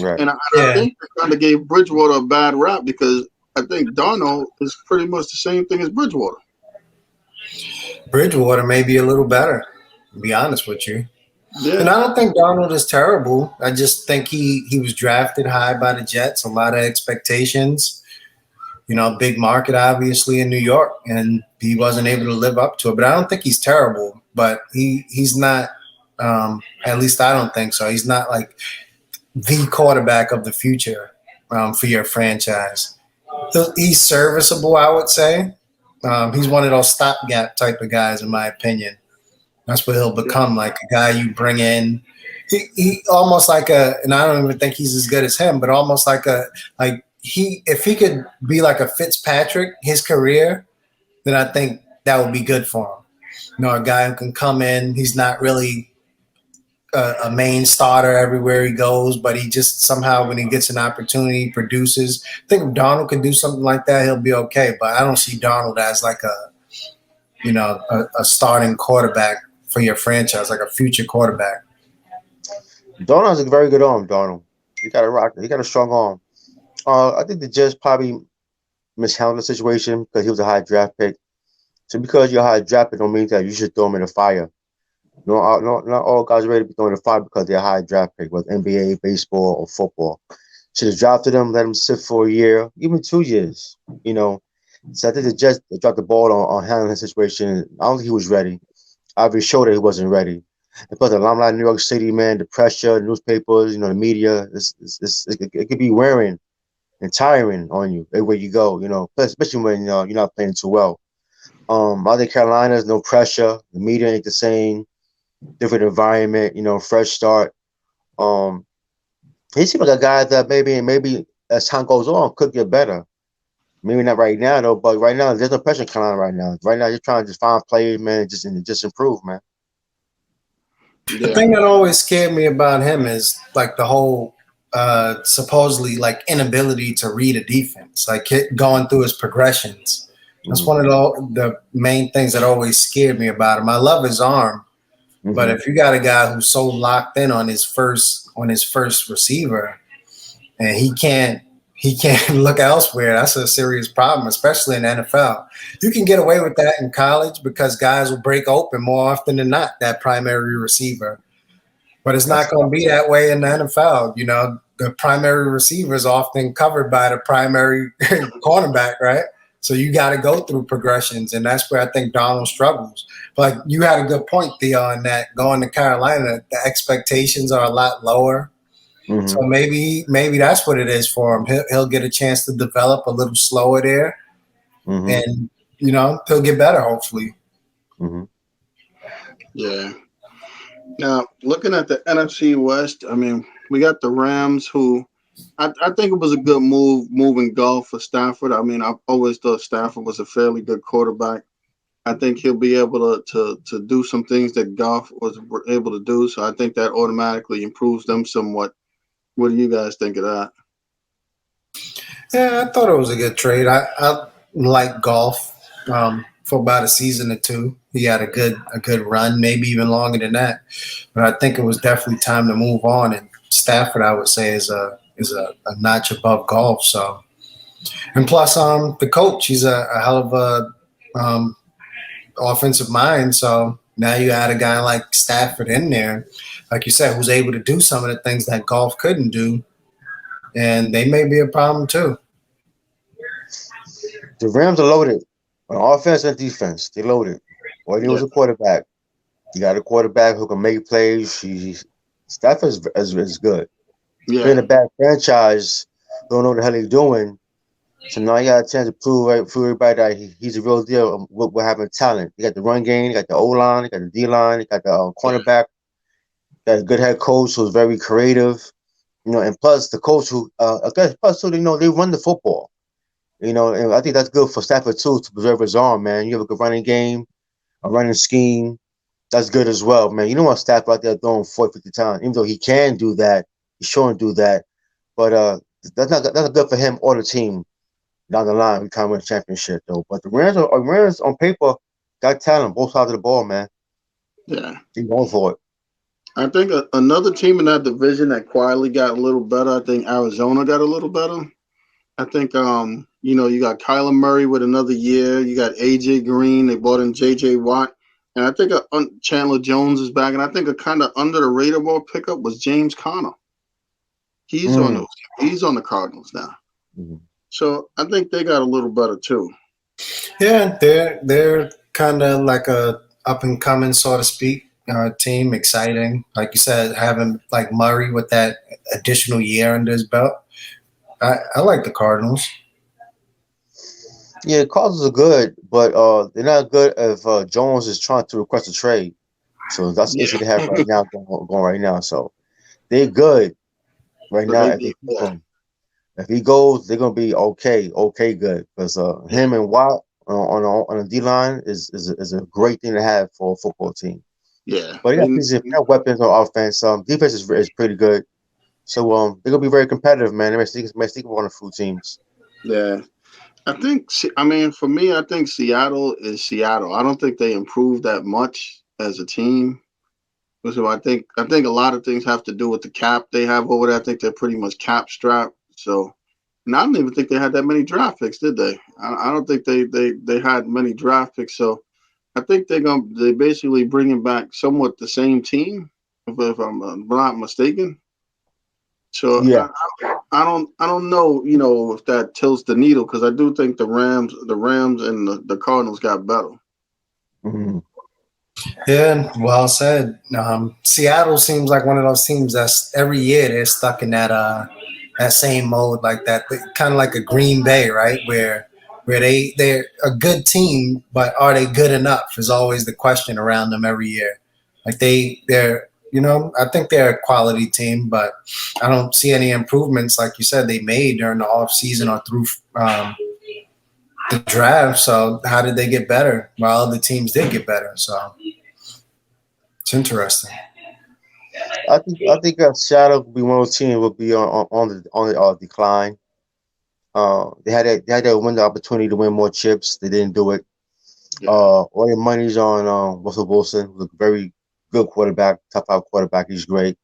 Right. And I think they kind of gave Bridgewater a bad rap because I think Darnold is pretty much the same thing as Bridgewater. Bridgewater may be a little better, to be honest with you. And Yeah, I don't think Darnold is terrible. I just think he was drafted high by the Jets, a lot of expectations. Big market obviously in New York, and he wasn't able to live up to it. But I don't think he's terrible. But he's not. At least I don't think so. He's not like the quarterback of the future for your franchise. He's serviceable, I would say. He's one of those stopgap type of guys, in my opinion. That's what he'll yeah, become, like a guy you bring in. He almost like and I don't even think he's as good as him, but almost like if he could be like a Fitzpatrick, his career, then I think that would be good for him. A guy who can come in. He's not really a main starter everywhere he goes, but he just somehow, when he gets an opportunity, produces. I think if Donald could do something like that, he'll be okay. But I don't see Donald as like a starting quarterback for your franchise, like a future quarterback. Darnold has a very good arm. Darnold, he got a rock. He got a strong arm. I think the Jets probably mishandled the situation because he was a high draft pick. So because you're a high draft pick, don't mean that you should throw him in the fire. Not all guys are ready to be thrown in the fire because they're a high draft pick, whether NBA, baseball, or football. Should have drafted him, let him sit for a year, even 2 years. So I think the Jets dropped the ball on handling the situation. I don't think he was ready. Obviously showed that he wasn't ready. And plus, the limelight in New York City, man, the pressure, the newspapers, the media, it could be wearing and tiring on you everywhere you go. Especially when you're not playing too well. I think Carolina's no pressure. The media ain't the same. Different environment. Fresh start. He seems like a guy that maybe as time goes on could get better. Maybe not right now though, but right now there's no pressure in Carolina right now. Right now you're trying to just find players, man, just improve, man. The yeah, thing that always scared me about him is like the whole supposedly like inability to read a defense, like going through his progressions. That's one of the main things that always scared me about him. I love his arm, but if you got a guy who's so locked in on his first receiver, and he can't look elsewhere, that's a serious problem, especially in the NFL. You can get away with that in college because guys will break open more often than not, that primary receiver. But it's not going to be that way in the NFL. The primary receiver is often covered by the primary cornerback, right? So you got to go through progressions, and that's where I think Donald struggles. But you had a good point, Theo, on that. Going to Carolina, the expectations are a lot lower. Mm-hmm. So maybe that's what it is for him. He'll get a chance to develop a little slower there, and he'll get better hopefully. Mm-hmm. yeah. Now, looking at the NFC West, I mean, we got the Rams, who I think it was a good move moving Goff for Stafford. I mean, I've always thought Stafford was a fairly good quarterback. I think he'll be able to do some things that Goff was able to do. So I think that automatically improves them somewhat. What do you guys think of that? Yeah, I thought it was a good trade. I like Goff for about a season or two. He had a good run, maybe even longer than that. But I think it was definitely time to move on. And Stafford, I would say, is a notch above Goff. So, and plus, the coach, he's a hell of a offensive mind. So now you add a guy like Stafford in there, like you said, who's able to do some of the things that Goff couldn't do, and they may be a problem too. The Rams are loaded on offense and defense. They loaded. All you need was a quarterback. You got a quarterback who can make plays. Stafford is good. Yeah, Being a bad franchise, don't know what the hell he's doing. So now you got a chance to prove everybody that he's a real deal with having talent. You got the run game, you got the O-line, you got the D-line, you got the cornerback. You got a good head coach who's very creative. And plus the coach who, plus too, they run the football. And I think that's good for Stafford too, to preserve his arm, man. You have a good running game, a running scheme. That's good as well, man. You don't want Stafford out there throwing 40, 50 times, even though he can do that. He's showing to do that. But that's not good for him or the team down the line. We trying to win a championship, though. But the Rams on paper got talent, both sides of the ball, man. yeah. Keep going for it. I think another team in that division that quietly got a little better. I think Arizona got a little better. I think You got Kyler Murray with another year. You got AJ Green. They brought in JJ Watt. And I think Chandler Jones is back. And I think a kind of under the radar ball pickup was James Conner. He's on Mm. those. He's on the Cardinals now. Mhm. So I think they got a little better too. Yeah, they're kind of like a up and coming, so to speak, team. Exciting, like you said, having like Murray with that additional year under his belt. I like the Cardinals. Yeah, Cardinals are good, but they're not good if Jones is trying to request a trade. So that's the Yeah. issue they have right now going right now. So they're good right But now they if they need keep yeah. him. If he goes, they're gonna be okay good. Because Yeah. him and Watt on the D line is a great thing to have for a football team. Yeah. But yeah, if they got weapons on offense. Defense is pretty good. So they're gonna be very competitive, man. They may sneak up on a few teams. Yeah. I mean, for me, I think Seattle is Seattle. I don't think they improved that much as a team. So I think a lot of things have to do with the cap they have over there. I think they're pretty much cap strapped. So, and I don't even think they had that many draft picks, did they? I don't think they had many draft picks. So I think they basically bringing back somewhat the same team, if I'm not mistaken. So Yeah. I don't know, if that tilts the needle because I do think the Rams and the Cardinals got better. Mhm. Yeah, well said. Seattle seems like one of those teams that's every year they're stuck in that same mode, like that, kind of like a Green Bay, right? Where they're a good team, but are they good enough? Is always the question around them every year. Like they're I think they're a quality team, but I don't see any improvements like you said they made during the off season or through the draft. So how did they get better? Well, other teams did get better. So it's interesting. I think Seattle will be one of those teams will be on the decline. They had that window opportunity to win more chips. They didn't do it. Yeah, All your money's on Russell Wilson, who's a very good quarterback, top five quarterback. He's great.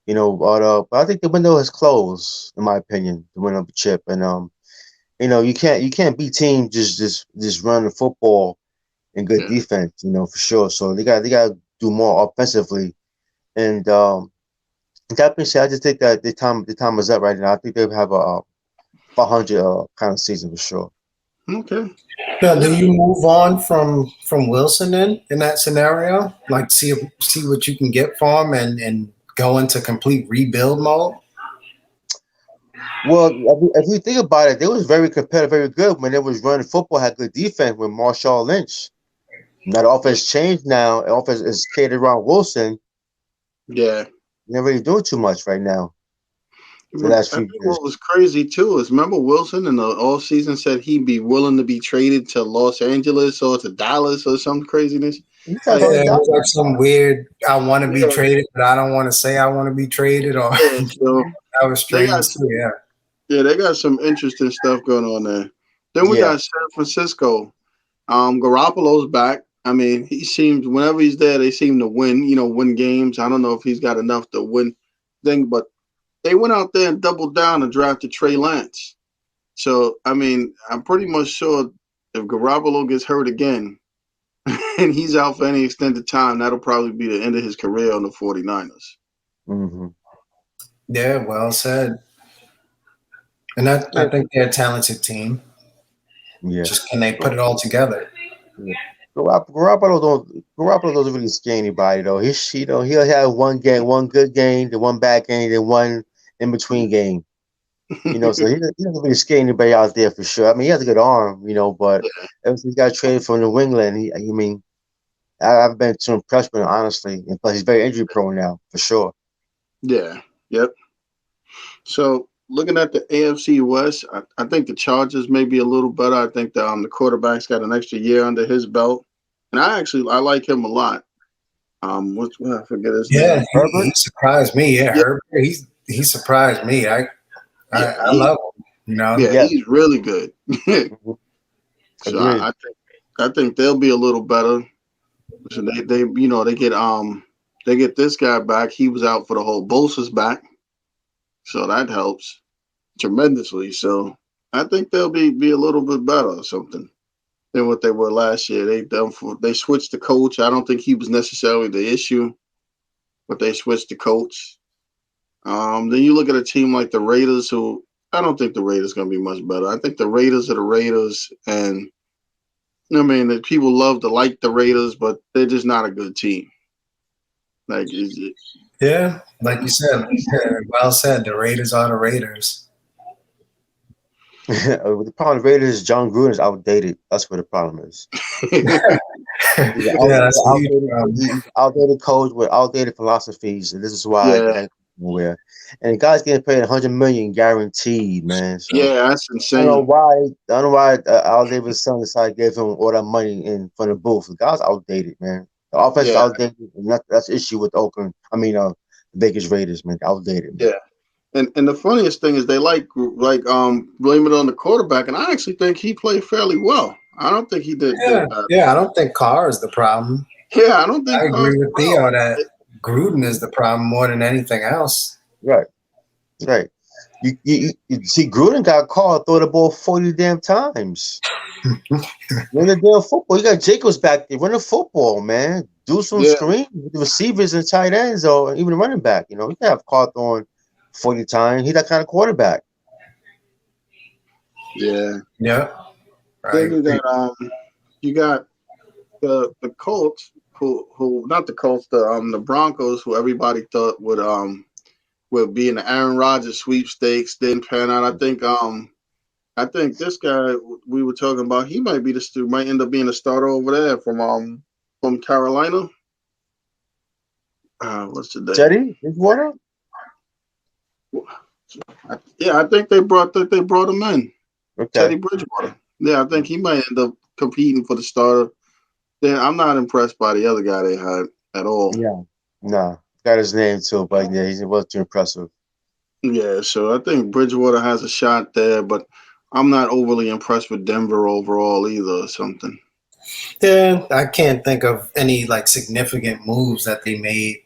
But I think the window has closed, in my opinion, to win up a chip. And you can't beat teams just running the football and good yeah. defense, for sure. So they got to do more offensively. And that being said, I just think that the time is up right now. I think they have a 500 kind of season for sure. Okay. Now, do Yeah. you move on from Wilson in that scenario? Like see what you can get for him and go into complete rebuild mode? Well, if you think about it, they was very competitive, very good when they was running football, had good defense with Marshawn Lynch. Now the offense changed now. The offense is catered around Wilson. Yeah. They're not really doing too much right now the I last think few years. what was crazy too is remember Wilson in the all season said he'd be willing to be traded to Los Angeles or to Dallas or some craziness. He tried Like, to Yeah, it die. was like some weird. I want to be yeah, traded, but I don't want to say I want to be traded. Or yeah. So that was they strange got too. Yeah, they got some interesting stuff going on there. Then we Yeah. got San Francisco. Garoppolo's back. I mean, he seems whenever he's there, they seem to win. Win games. I don't know if he's got enough to win thing, but they went out there and doubled down and drafted Trey Lance. So I mean, I'm pretty much sure if Garoppolo gets hurt again and he's out for any extended time, that'll probably be the end of his career on the 49ers. hmm yeah. Well said. And I Yeah. think they're a talented team. Yeah. Just can they put it all together? Yeah. Garoppolo doesn't really scare anybody though. He'll have one game, one good game, then one bad game, then one in between game. So he doesn't really scare anybody out there for sure. I mean, he has a good arm, but ever since he got traded from New England, I've been too impressed with him, honestly. And plus, he's very injury prone now, for sure. Yeah. Yep. So looking at the AFC West, I think the Chargers may be a little better. I think the quarterback's got an extra year under his belt, and I like him a lot. I forget his Yeah, name. he Herbert? surprised me. Yeah, Yeah, Herbert. He surprised me. yeah, I love him. yeah, Yeah. he's really good. Mhm. So Agreed. I think they'll be a little better. So they get this guy back. He was out for the whole Bosa's back, so that helps tremendously. So I think they'll be a little bit better or something than what they were last year. They switched the coach. I don't think he was necessarily the issue, but they switched the coach. Then you look at a team like the Raiders, who I don't think the Raiders going to be much better. I think the Raiders are the Raiders, and I mean, the people love to like the Raiders, but they're just not a good team. Like, is it? Yeah, like you said, well said. The Raiders are the Raiders. The problem with Raiders is John Gruden is outdated. That's what the problem is. He's an Yeah, that's a huge outdated, problem. he's outdated coach with outdated philosophies, and this is why Yeah, it ain't nowhere. And the guy's getting paid $100 million guaranteed, man. So yeah, that's I don't know insane. why. I don't know why Al Davis' son decided to give him all that money in from the booth. The guy's outdated, man. The offense is Yeah, outdated, and that's the issue with Oakland. I mean, the Vegas Raiders, man, outdated, man. yeah. And the funniest thing is they blame it on the quarterback, and I actually think he played fairly well. I don't think he did Yeah, bad. yeah. I don't think Carr is the problem. Yeah, I don't I think agree Carr's the with Theo that problem. Gruden is the problem more than anything else. Right, right. You see, Gruden got called, throw the ball 40 damn times. Run the damn football. You got Jacobs back there. Run the football, man. Do some Yeah, screen with the receivers and tight ends, or even the running back. You can have caught throwing 40 times. He's that kind of quarterback. yeah. Yeah, Then right. you got the Colts who not the Colts the Broncos who everybody thought would be in the Aaron Rodgers sweepstakes didn't pan out. I think this guy we were talking about he might end up being a starter over there from Carolina. What's the name? Teddy Bridgewater? Yeah, I think they brought him in. Okay. Teddy Bridgewater. Yeah, I think he might end up competing for the starter. Then I'm not impressed by the other guy they had at all. Yeah. Nah. Got his name too, but yeah, he wasn't too impressive. Yeah, so I think Bridgewater has a shot there, but I'm not overly impressed with Denver overall either or something. Yeah, I can't think of any like significant moves that they made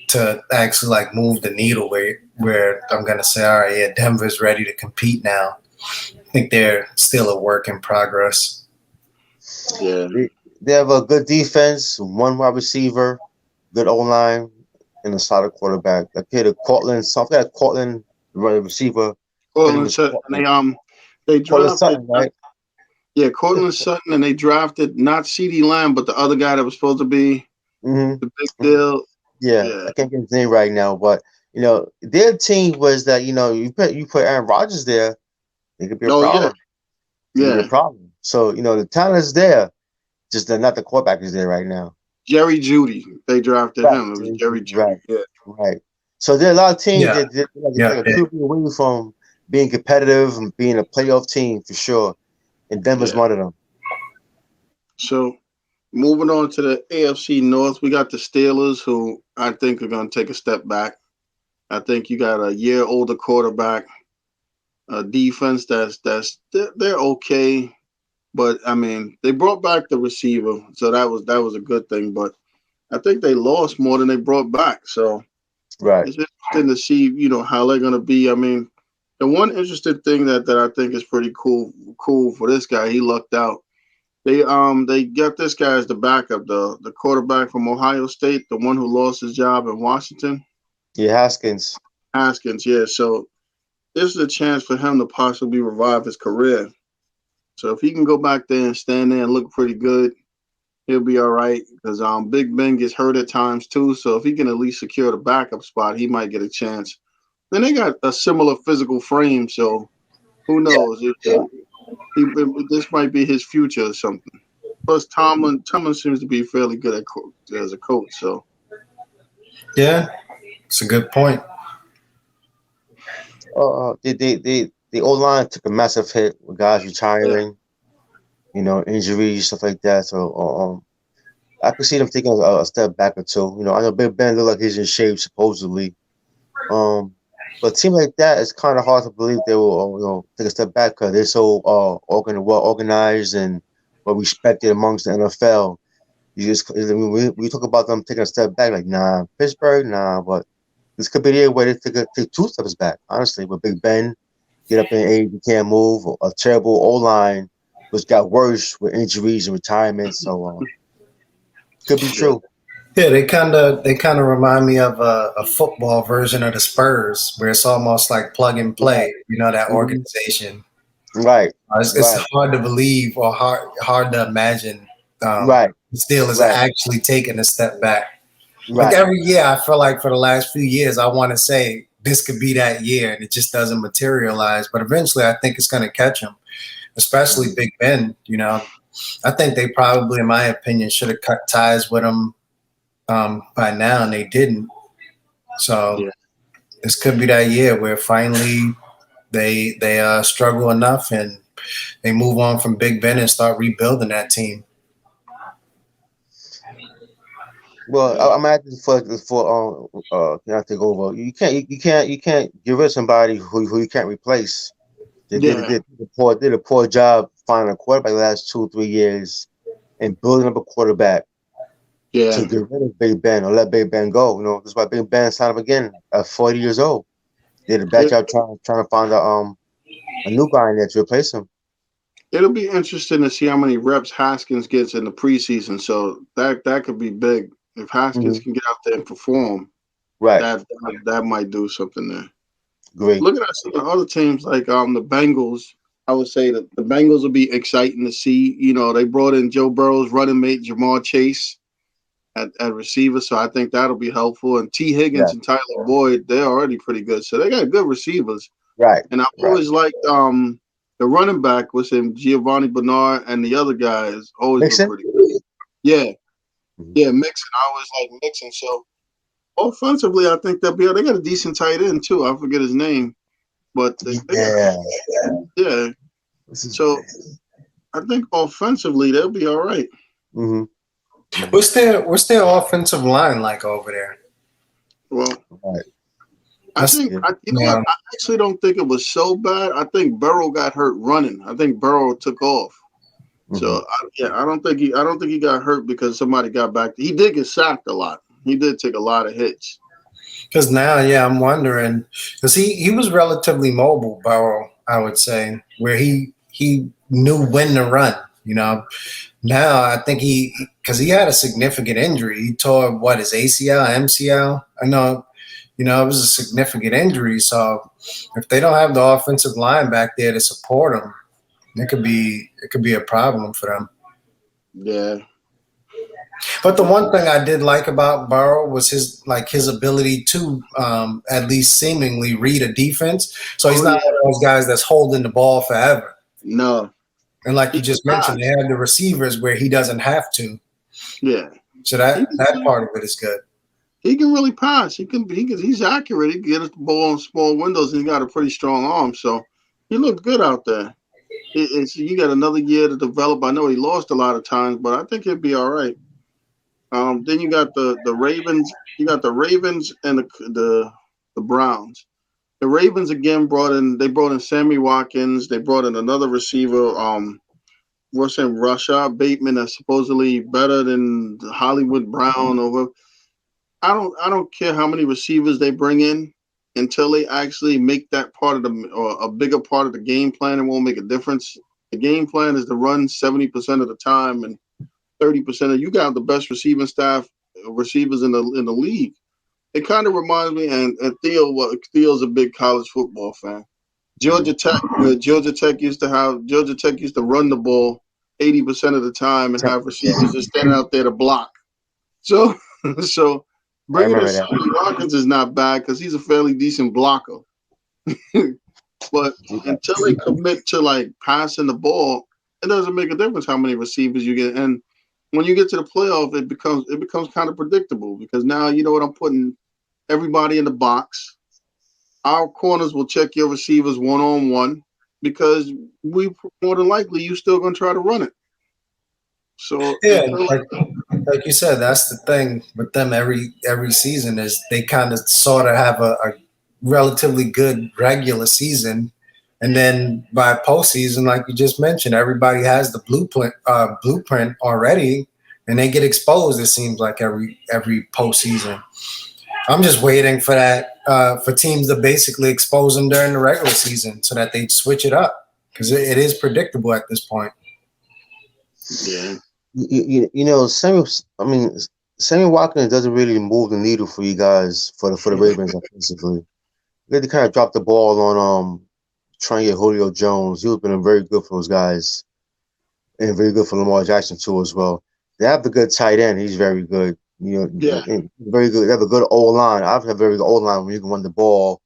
to actually like move the needle where I'm gonna say, all right, yeah, Denver's ready to compete now. I think they're still a work in progress. Yeah. They have a good defense, one wide receiver, good O line, and a solid quarterback. Okay, the Cortland, so I've got Cortland, the receiver. Cortland Sutton. They Cortland drafted Sutton, right? Cortland Sutton and they drafted not CeeDee Lamb, but the other guy that was supposed to be Mm-hmm. the big deal. Yeah, Yeah. I can't get his name right now, but their team was that you put Aaron Rodgers there, it could be a Oh yeah. problem. It could be a Yeah. problem. So the talent is there, just that not the quarterback is there right now. Jerry Judy. They drafted Right, him. It was Jerry Judy. right, Yeah. right. So there are a lot of teams Yeah, that yeah, like a QB away from being competitive and being a playoff team for sure, and Denver's Yeah. one of them. So moving on to the AFC North, we got the Steelers, who I think are going to take a step back. I think you got a year older quarterback, a defense they're okay, but I mean they brought back the receiver, so that was a good thing. But I think they lost more than they brought back, so Right. it's interesting to see how they're going to be. I mean, the one interesting thing that I think is pretty cool for this guy, he lucked out. They got this guy as the backup, the quarterback from Ohio State, the one who lost his job in Washington. Yeah, Haskins. Haskins, yeah. So this is a chance for him to possibly revive his career. So if he can go back there and stand there and look pretty good, he'll be all right. Because Big Ben gets hurt at times too. So if he can at least secure the backup spot, he might get a chance. Then they got a similar physical frame, so who knows? This might be his future or something. Plus, Tomlin seems to be fairly good as a coach. So yeah. It's a good point. The O line took a massive hit with guys retiring, injuries, stuff like that. So I could see them taking a step back or two. I know Big Ben look like he's in shape supposedly. But a team like that, it's kind of hard to believe they will take a step back because they're so well organized and well respected amongst the NFL. We talk about them taking a step back, like nah, Pittsburgh, nah, but this could be the year where they take 2 steps back. Honestly, with Big Ben get up in age, you can't move. A terrible O line, which got worse with injuries and retirement. So could be Yeah. true. Yeah, they kind of remind me of a football version of the Spurs, where it's almost like plug and play. You know, that Mhm. organization. Right, It's right, hard to believe or hard to imagine. right, The Steelers are right, actually taking a step back. Like right. every year, I feel like for the last few years, I want to say this could be that year, and it just doesn't materialize. But eventually, I think it's going to catch them, especially Mhm. Big Ben. You know, I think they probably, in my opinion, should have cut ties with him by now, and they didn't. So Yeah. this could be that year where finally they struggle enough and they move on from Big Ben and start rebuilding that team. Well, Yeah. I'm at this for can I take over? You can't get rid of somebody who you can't replace. They did Yeah. did did a poor job finding a quarterback the last 2 3 years and building up a quarterback Yeah. to get rid of Big Ben or let Big Ben go. You know, that's why Big Ben signed up again at 40 years old. They did a bad It, job trying to find a new guy in there to replace him. it'll be interesting to see how many reps Haskins gets in the preseason. So that could be big. If Haskins Hmm. can get out there and perform, Right. that might do something there. Great. Looking at some of the other teams like the Bengals, I would say that the Bengals will be exciting to see. You know, they brought in Joe Burrow's running mate Jamar Chase at receiver, so I think that'll be helpful. And T. Yeah. Higgins and Tyler Boyd, they're already pretty good, so they got good receivers. Right. And I've Right. always liked the running back was him Giovanni Bernard, and the other guy has always been Mixon. pretty good. Yeah, Hmm. yeah, Mixon. I always like Mixon. So offensively, I think they'll be. They got a decent tight end too. I forget his name, but they got Yeah. yeah. This is. So I think offensively they'll be all right. Hmm. What's their offensive line like over there? Well, Right. I That's think Yeah. you know what? yeah. I actually don't think it was so bad. I think Burrow got hurt running. I think Burrow took off. Hmm. So I don't think he got hurt because somebody got back. He did get sacked a lot. He did take a lot of hits. Because now, yeah, I'm wondering because he was relatively mobile, Burrow, I would say, where he knew when to run. You know, now I think because he had a significant injury. He tore his ACL, MCL. I know, it was a significant injury. So if they don't have the offensive line back there to support him, it could be a problem for them. Yeah, But the one thing I did like about Burrow was his ability to at least seemingly read a defense. So he's oh not yeah, one of those guys that's holding the ball forever. no, And like he you can just mentioned, they pass. have the receivers where he doesn't have to. Yeah, So he that can, part of it is good. he can really pass. He's accurate. He can get the ball in small windows. And he got a pretty strong arm. So he looked good out there. You got another year to develop. I know he lost a lot of times, but I think he'll be all right. Then you got the Ravens. You got the Ravens and the Browns. The Ravens again brought in. They brought in Sammy Watkins. They brought in another receiver. What's him? Rashad Bateman. That's supposedly better than Hollywood Brown. Over. I don't care how many receivers they bring in until they actually make that part of the or a bigger part of the game plan. It won't make a difference. The game plan is to run 70% of the time and 30% of you got the best receiving staff receivers in the league. It kind of reminds me, and Theo's a big college football fan. Hmm. Georgia Tech used to run the ball 80% of the time and have Yeah. receivers just standing out there to block. So so I bringing in remember that. Sammy Watkins is not bad because he's a fairly decent blocker. But Yeah. until they commit to like passing the ball, it doesn't make a difference how many receivers you get. And when you get to the playoff, it becomes kind of predictable because now you know what I'm putting everybody in the box. Our corners will check your receivers one on one because we more than likely you still gonna try to run it. So Yeah, until like you said, that's the thing with them every season is they kind of sort of have a relatively good regular season, and then by postseason, like you just mentioned, everybody has the blueprint already, and they get exposed. It seems like every postseason. I'm just waiting for that for teams to basically expose them during the regular season so that they switch it up because it is predictable at this point. Yeah. Sammy Watkins doesn't really move the needle for you guys for the Ravens offensively. They kind of dropped the ball on trying to get Julio Jones. He's been very good for those guys, and very good for Lamar Jackson too as well. They have the good tight end. He's very good. Yeah. Very good. They have a good O line. I have a very good O line when you can run the ball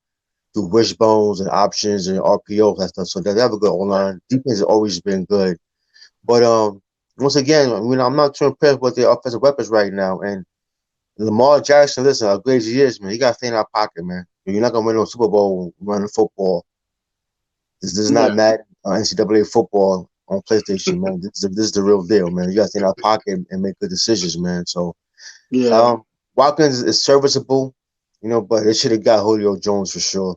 through wishbones and options and RPOs and stuff. So they have a good O line. Defense has always been good, but once again, I'm not too impressed with their offensive weapons right now. And Lamar Jackson, listen, as great as he is, man, he got to stay in our pocket, man. You're not gonna win no Super Bowl running football. This is not Madden NCAA football on PlayStation, man. This is the real deal, man. You got to stay in our pocket and make good decisions, man. So, Watkins is serviceable, but they should have got Julio Jones for sure.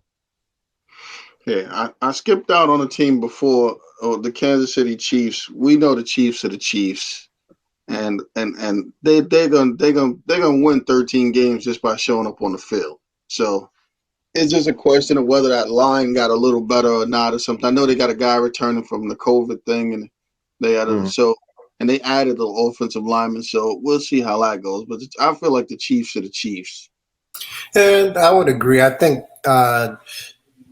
Yeah, I skipped out on a team before. The Kansas City Chiefs. We know the Chiefs are the Chiefs, and they're gonna win 13 games just by showing up on the field. So it's just a question of whether that line got a little better or not or something. I know they got a guy returning from the COVID thing, and they had and they added the offensive lineman. So we'll see how that goes. But I feel like the Chiefs are the Chiefs. And I would agree. I think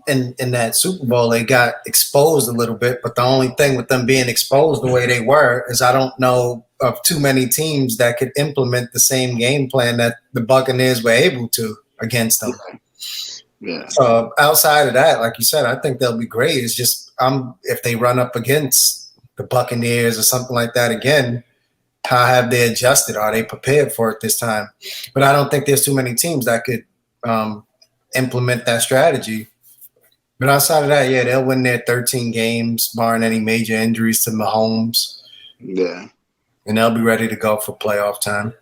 in that Super Bowl they got exposed a little bit, but the only thing with them being exposed the way they were is I don't know of too many teams that could implement the same game plan that the Buccaneers were able to against them. Yeah. So outside of that, like you said, I think they'll be great. It's just if they run up against the Buccaneers or something like that again, how have they adjusted? Are they prepared for it this time? But I don't think there's too many teams that could implement that strategy. But outside of that, yeah, they'll win their 13 games, barring any major injuries to Mahomes. Yeah. And they'll be ready to go for playoff time.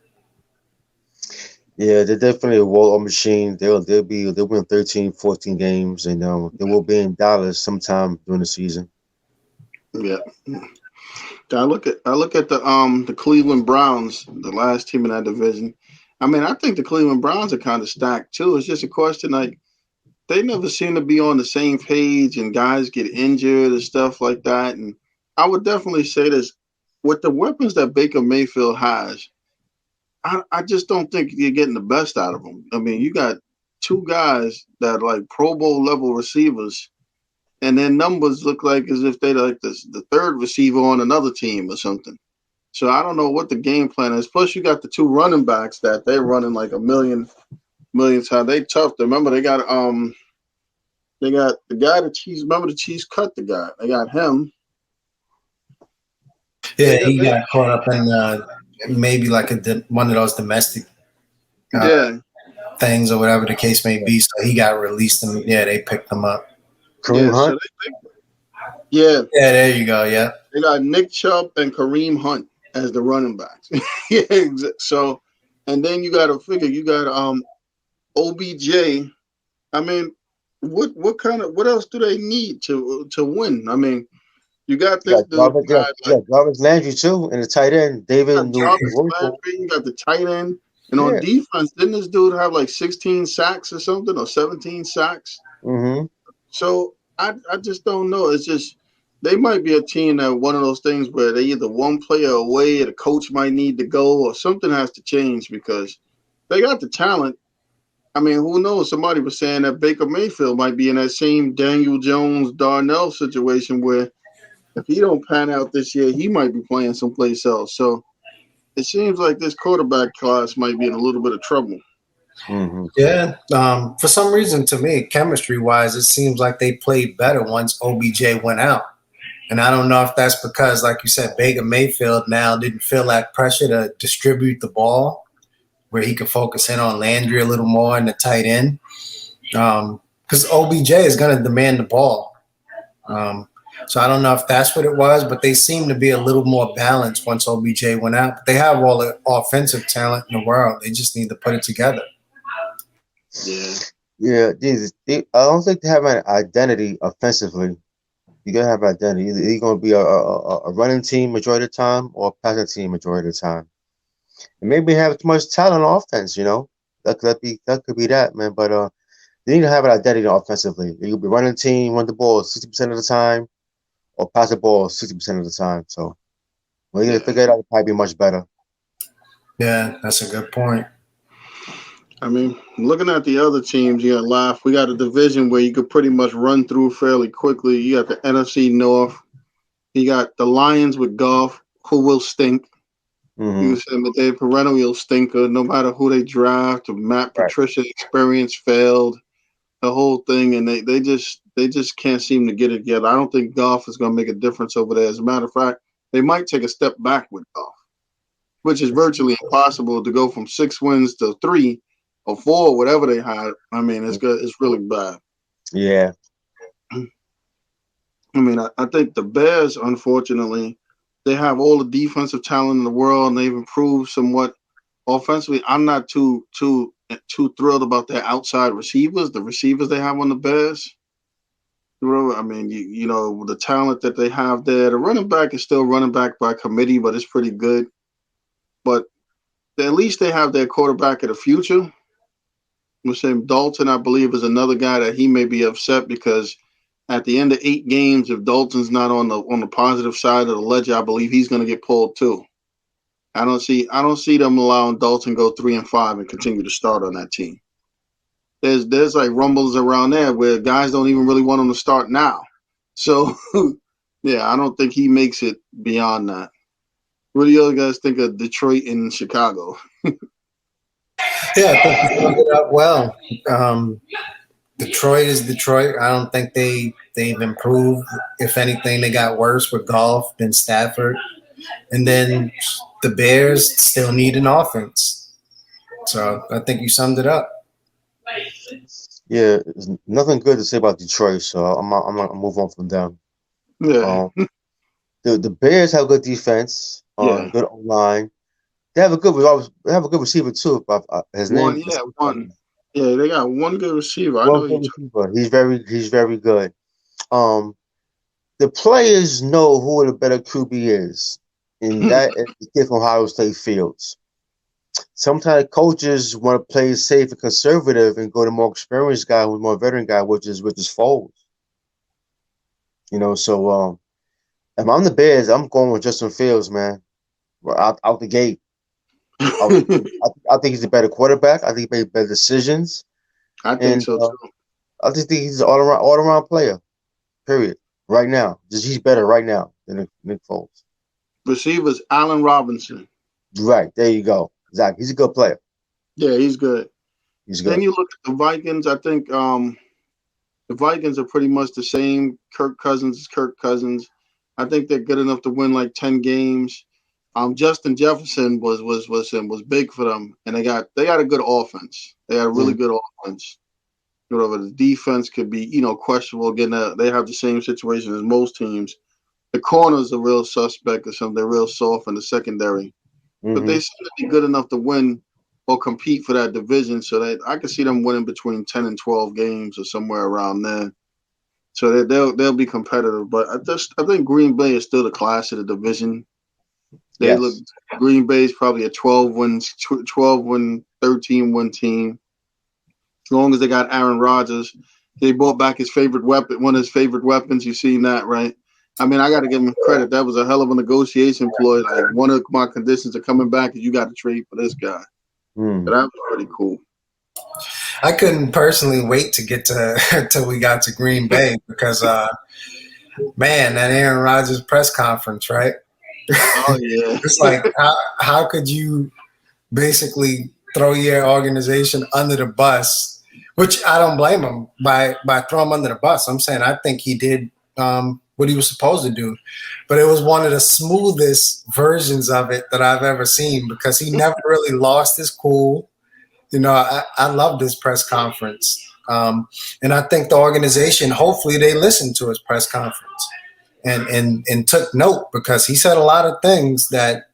Yeah, they're definitely a wall machine. They'll win 13, 14 games, and they will be in Dallas sometime during the season. Yeah. I look at the Cleveland Browns, the last team in that division. I mean, I think the Cleveland Browns are kind of stacked too. It's just a question like they never seem to be on the same page, and guys get injured and stuff like that. And I would definitely say this: with the weapons that Baker Mayfield has, I just don't think you're getting the best out of them. I mean, you got two guys that are like Pro Bowl level receivers, and their numbers look like as if they're like the third receiver on another team or something. So I don't know what the game plan is. Plus, you got the two running backs that they're running like a million times. They tough. Remember, they got the guy the Chiefs. Remember, the Chiefs cut the guy. They got him. Yeah, he got caught up in maybe like one of those domestic things or whatever the case may be. So he got released, and they picked him up. Kareem Hunt. Yeah, there you go. Yeah, they got Nick Chubb and Kareem Hunt as the running backs. Yeah, so, and then you got to figure you got OBJ. I mean, what else do they need to win? I mean, you got this Jarvis Landry too, and the tight end David. Jarvis Landry, you got the tight end, and on defense, didn't this dude have like 16 sacks or something, or 17 sacks? Mm-hmm. So I just don't know. It's just they might be a team that one of those things where they either one player away, or the coach might need to go, or something has to change because they got the talent. I mean, who knows? Somebody was saying that Baker Mayfield might be in that same Daniel Jones, Darnell situation where if he don't pan out this year, he might be playing someplace else. So it seems like this quarterback class might be in a little bit of trouble. Mm-hmm. Yeah. For some reason, to me, chemistry-wise, it seems like they played better once OBJ went out. And I don't know if that's because, like you said, Baker Mayfield now didn't feel that pressure to distribute the ball where he could focus in on Landry a little more in the tight end. Because OBJ is going to demand the ball. So I don't know if that's what it was, but they seem to be a little more balanced once OBJ went out. But they have all the offensive talent in the world. They just need to put it together. Yeah. I don't think they have an identity offensively. You gotta have identity. Either you're gonna be a running team majority of the time or a passing team majority of the time. And maybe have too much talent on offense, That could be that, man. But they need to have an identity offensively. You could be running the team, run the ball 60% of the time, or pass the ball 60% of the time. So when you Yeah. figure it out, it'll probably be much better. Yeah, that's a good point. I mean, looking at the other teams, you got laugh. We got a division where you could pretty much run through fairly quickly. You got the NFC North. You got the Lions with Goff, who will stink. Mm-hmm. You said, but they're perennial stinker. No matter who they draft, Matt Right. Patricia experience failed, the whole thing, and they just can't seem to get it together. I don't think Goff is going to make a difference over there. As a matter of fact, they might take a step back with Goff, which is virtually impossible to go from 6 wins to 3 or 4, whatever they had. I mean, it's good. It's really bad. Yeah. I mean, I think the Bears, unfortunately, they have all the defensive talent in the world, and they've improved somewhat offensively. I'm not too thrilled about their outside receivers, the receivers they have on the Bears. I mean, you know the talent that they have there. The running back is still running back by committee, but it's pretty good. But at least they have their quarterback of the future. I'm saying Dalton, I believe, is another guy that he may be upset because at the end of 8 games, if Dalton's not on the positive side of the ledger, I believe he's going to get pulled too. I don't see them allowing Dalton go 3-5 and continue to start on that team. There's like rumbles around there where guys don't even really want him to start now. So yeah, I don't think he makes it beyond that. What do you other guys think of Detroit and Chicago? Yeah, I think you summed it up well. Detroit is Detroit. I don't think they've improved. If anything, they got worse with Golf than Stafford. And then the Bears still need an offense. So I think you summed it up. Yeah. There's nothing good to say about Detroit, so I'm not gonna move on from them. Yeah, Um, the Bears have good defense, yeah. good O line. They have a good receiver too. But his name is One. Yeah, they got one good receiver. I one know good you. receiver. He's very good. Um, the players know who the better QB is, and that is the kid from Ohio State Fields. Sometimes coaches want to play safe and conservative and go to more experienced guy, who's more veteran guy, which is Foles. You know, so if I'm the Bears, I'm going with Justin Fields, man. Out the gate. I think he's a better quarterback. I think he made better decisions, I think and so too. I just think he's an all around player. Period. Right now, just he's better right now than Nick Foles. Receivers, Allen Robinson. Right there, you go. Exactly. He's a good player. Yeah, he's good. He's Then good. you look at the Vikings. I think the Vikings are pretty much the same. Kirk Cousins is Kirk Cousins. I think they're good enough to win like 10 games. Justin Jefferson was big for them, and they got a good offense. They got a really Mm, good offense. Whatever the defense could be, questionable. Again, they have the same situation as most teams. The corners are real suspect or something. They're real soft in the secondary, but hmm they seem to be good enough to win or compete for that division. So that I can see them winning between 10 and 12 games or somewhere around there. So they'll be competitive. But I think Green Bay is still the class of the division. They look Yes. Green Bay's probably a 12-win, 13-win team. As long as they got Aaron Rodgers, they brought back his favorite weapon, one of his favorite weapons. You've seen that, right? I mean, I got to give him credit. That was a hell of a negotiation ploy. Like one of my conditions of coming back is you got to trade for this guy. Mm. So that was pretty cool. I couldn't personally wait to get to till we got to Green Bay because man, that Aaron Rodgers press conference, right? Oh yeah. It's like how could you basically throw your organization under the bus? Which I don't blame him by throwing him under the bus. I'm saying I think he did what he was supposed to do, but it was one of the smoothest versions of it that I've ever seen because he never really lost his cool. You know, I love this press conference. And I think the organization, hopefully they listened to his press conference and took note because he said a lot of things that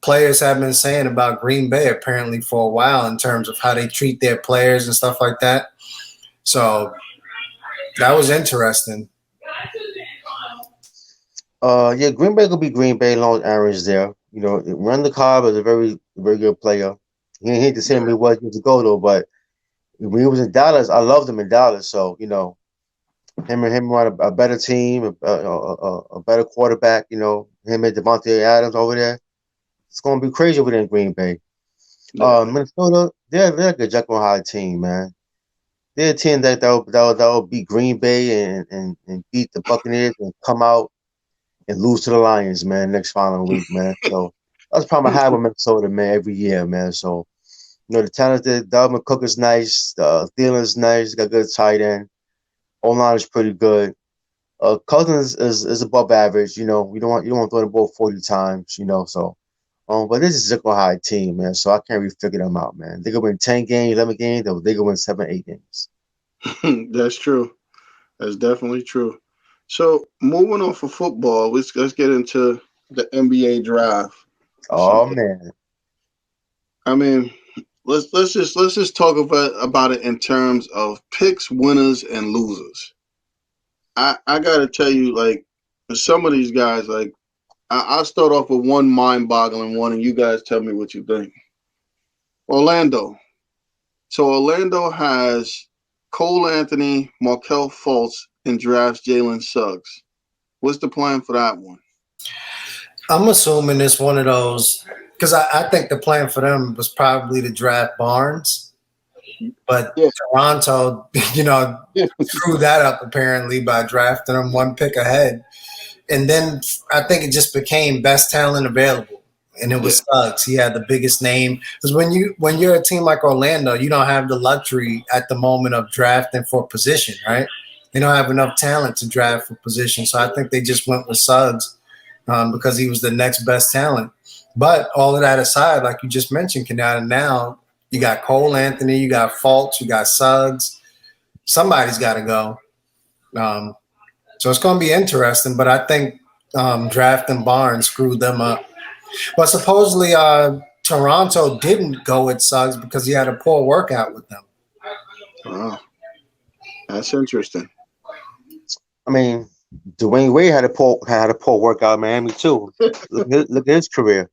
players have been saying about Green Bay apparently for a while in terms of how they treat their players and stuff like that. So that was interesting. Yeah, Green Bay could be Green Bay as long as Aaron's there. You know, Randall Cobb is a very good player. He ain't the same he was years ago though. But when he was in Dallas, I loved him in Dallas. So him run a better team, a better quarterback. Him and Devontae Adams over there. It's gonna be crazy over there in Green Bay. Yeah. Minnesota, they're a good Jekyll and Hyde team, man. They're a team that'll beat Green Bay and beat the Buccaneers and come out and lose to the Lions, man, next following week, man. So that's the problem I have with Minnesota, man, every year, man. So the talented Dalvin Cook is nice, Thielen's nice, got good tight end. O-line is pretty good. Cousins is above average. You don't want to throw the ball 40 times. So. But this is a Jekyll and Hyde team, man. So I can't really figure them out, man. They could win 10 games, 11 games, or they could win 7, 8 games. That's true. That's definitely true. So moving on for football, let's get into the NBA draft. Oh man. I mean, let's just talk about it in terms of picks, winners, and losers. I gotta tell you, like, some of these guys, like, I'll start off with one mind-boggling one, and you guys tell me what you think. Orlando. So Orlando has Cole Anthony, Markelle Fultz, and drafts Jalen Suggs. What's the plan for that one? I'm assuming it's one of those because I think the plan for them was probably to draft Barnes, but Toronto, screwed that up apparently by drafting him one pick ahead. And then I think it just became best talent available, and it was Suggs. He had the biggest name. Because when you're a team like Orlando, you don't have the luxury at the moment of drafting for position, right? They don't have enough talent to draft for position. So I think they just went with Suggs because he was the next best talent. But all of that aside, like you just mentioned, Kenyatta, now you got Cole Anthony, you got Fultz, you got Suggs. Somebody's got to go. So it's going to be interesting, but I think drafting Barnes screwed them up. But supposedly Toronto didn't go with Suggs because he had a poor workout with them. Wow. That's interesting. I mean, Dwayne Wade had a poor workout in Miami too. Look at his career.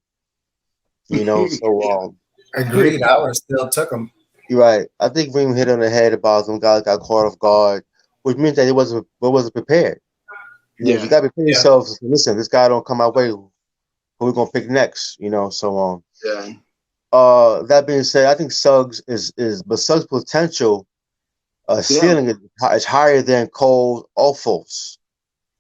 So agreed. I would have still took him. You're right. I think Reem hit on the head about some guys got caught off guard, which means that he wasn't prepared. You got to prepare yourself. Listen, this guy don't come my way. Who we gonna pick next? So that being said, I think Suggs but Suggs' potential ceiling is higher than Cole or Fultz,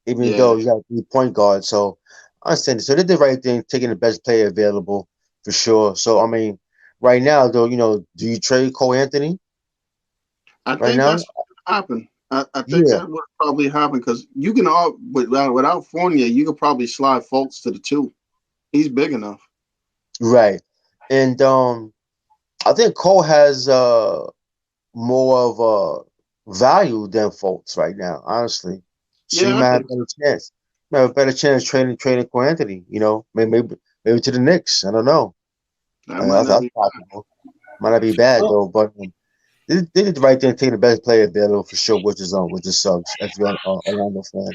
even though you got a 3-point guard. So I understand it. So they did the right thing, taking the best player available for sure. So I mean, right now though, do you trade Cole Anthony? I think that's what happened. I think that would probably happen because you can without Fournier, you could probably slide Fultz to the 2. He's big enough. Right. And I think Cole has more of a value than Fultz right now, honestly. So you might have a better chance. You might have a better chance trading Cole Anthony, maybe to the Knicks. I don't know. That's possible. Might not be bad though, but they did the right thing, taking the best player available for sure, which is Suggs, if you're an Orlando fan.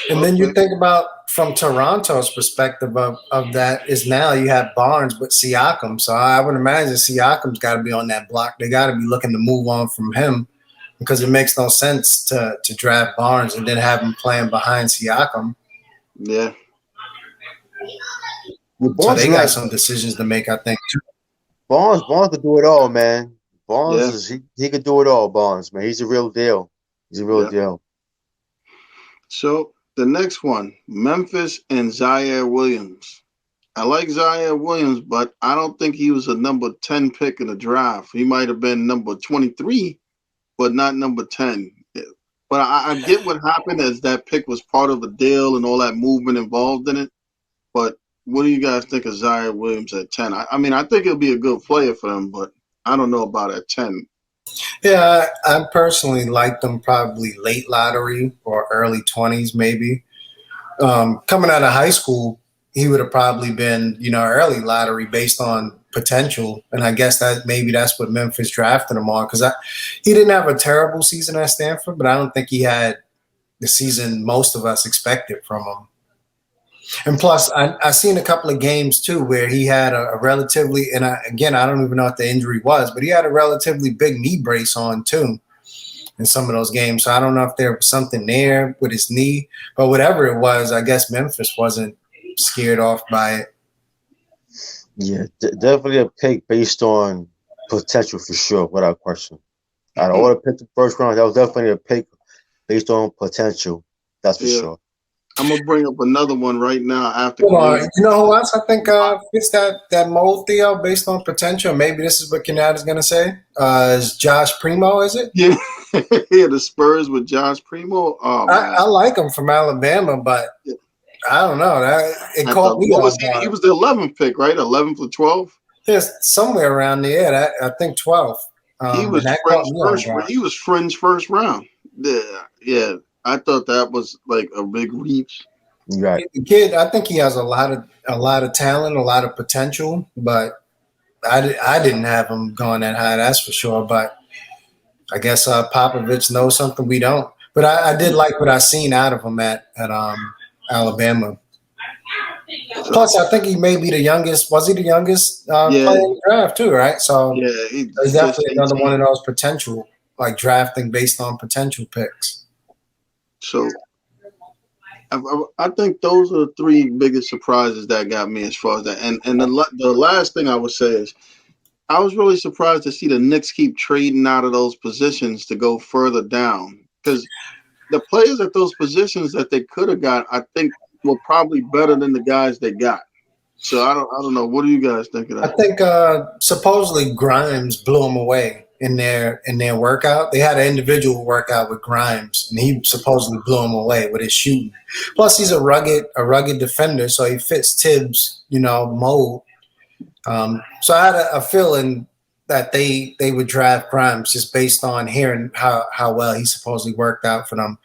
And then you think about from Toronto's perspective of that is now you have Barnes but Siakam. So I would imagine Siakam's got to be on that block. They got to be looking to move on from him because it makes no sense to draft Barnes and then have him playing behind Siakam. Yeah. So they got some decisions to make, I think, too. Barnes could do it all, man. Barnes he could do it all, Barnes, man. He's a real deal. Deal. So the next one, Memphis and Zaire Williams. I like Zaire Williams, but I don't think he was a number 10 pick in the draft. He might have been number 23, but not number 10. But I get what happened as that pick was part of the deal and all that movement involved in it. But what do you guys think of Zaire Williams at 10? I mean, I think he'll be a good player for them, but I don't know about at 10. Yeah, I personally liked him probably late lottery or early 20s maybe. Coming out of high school, he would have probably been, early lottery based on potential. And I guess that's what Memphis drafted him on because he didn't have a terrible season at Stanford, but I don't think he had the season most of us expected from him. And plus, I seen a couple of games too where he had a relatively, and I don't even know what the injury was, but he had a relatively big knee brace on too in some of those games. So I don't know if there was something there with his knee, but whatever it was, I guess Memphis wasn't scared off by it. Yeah, definitely a pick based on potential for sure, without question. Out of all the picks in the first round, that was definitely a pick based on potential. That's for sure. I'm gonna bring up another one right now after. You know who else I think fits that mold, Theo, based on potential? Maybe this is what Kennard is gonna say. Is Josh Primo? Is it? Yeah, yeah. The Spurs with Josh Primo. Oh, man. I like him from Alabama, but I don't know. It caught me. What was he? He was the 11th pick, right? 11th or 12th? Yes, somewhere around there. I think 12. He was Fringe first round. Yeah. I thought that was like a big reach. Right. The kid, I think he has a lot of talent, a lot of potential, but I didn't have him going that high, that's for sure. But I guess Popovich knows something we don't. But I did like what I seen out of him at Alabama. Plus, I think he may be the youngest. Was he the youngest player in the draft too? Right. So yeah, he's definitely another one of those potential, like drafting based on potential picks. So I think those are the three biggest surprises that got me as far as that. And the last thing I would say is I was really surprised to see the Knicks keep trading out of those positions to go further down, because the players at those positions that they could have got, I think, were probably better than the guys they got. So I don't know. What do you guys think of that? I think supposedly Grimes blew him away in their workout. They had an individual workout with Grimes, and he supposedly blew him away with his shooting. Plus, he's a rugged defender, so he fits Tibbs, mold. So I had a feeling that they would draft Grimes just based on hearing how well he supposedly worked out for them.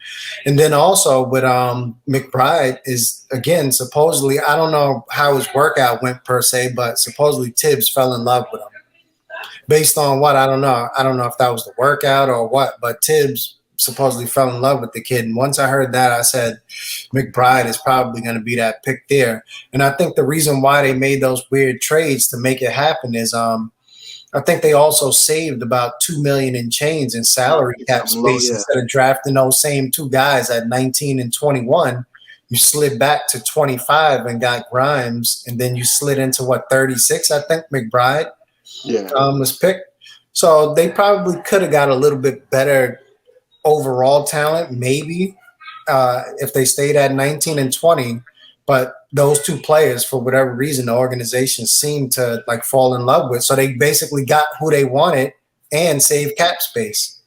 And then also with McBride is, again, supposedly, I don't know how his workout went per se, but supposedly Tibbs fell in love with him. Based on what? I don't know. I don't know if that was the workout or what, but Tibbs supposedly fell in love with the kid. And once I heard that, I said McBride is probably going to be that pick there. And I think the reason why they made those weird trades to make it happen is I think they also saved about $2 million in change in salary cap space. Instead of drafting those same two guys at 19 and 21. You slid back to 25 and got Grimes, and then you slid into 36, I think, McBride. Was picked. So they probably could have got a little bit better overall talent, maybe, if they stayed at 19 and 20. But those two players, for whatever reason, the organization seemed to like fall in love with. So they basically got who they wanted and saved cap space.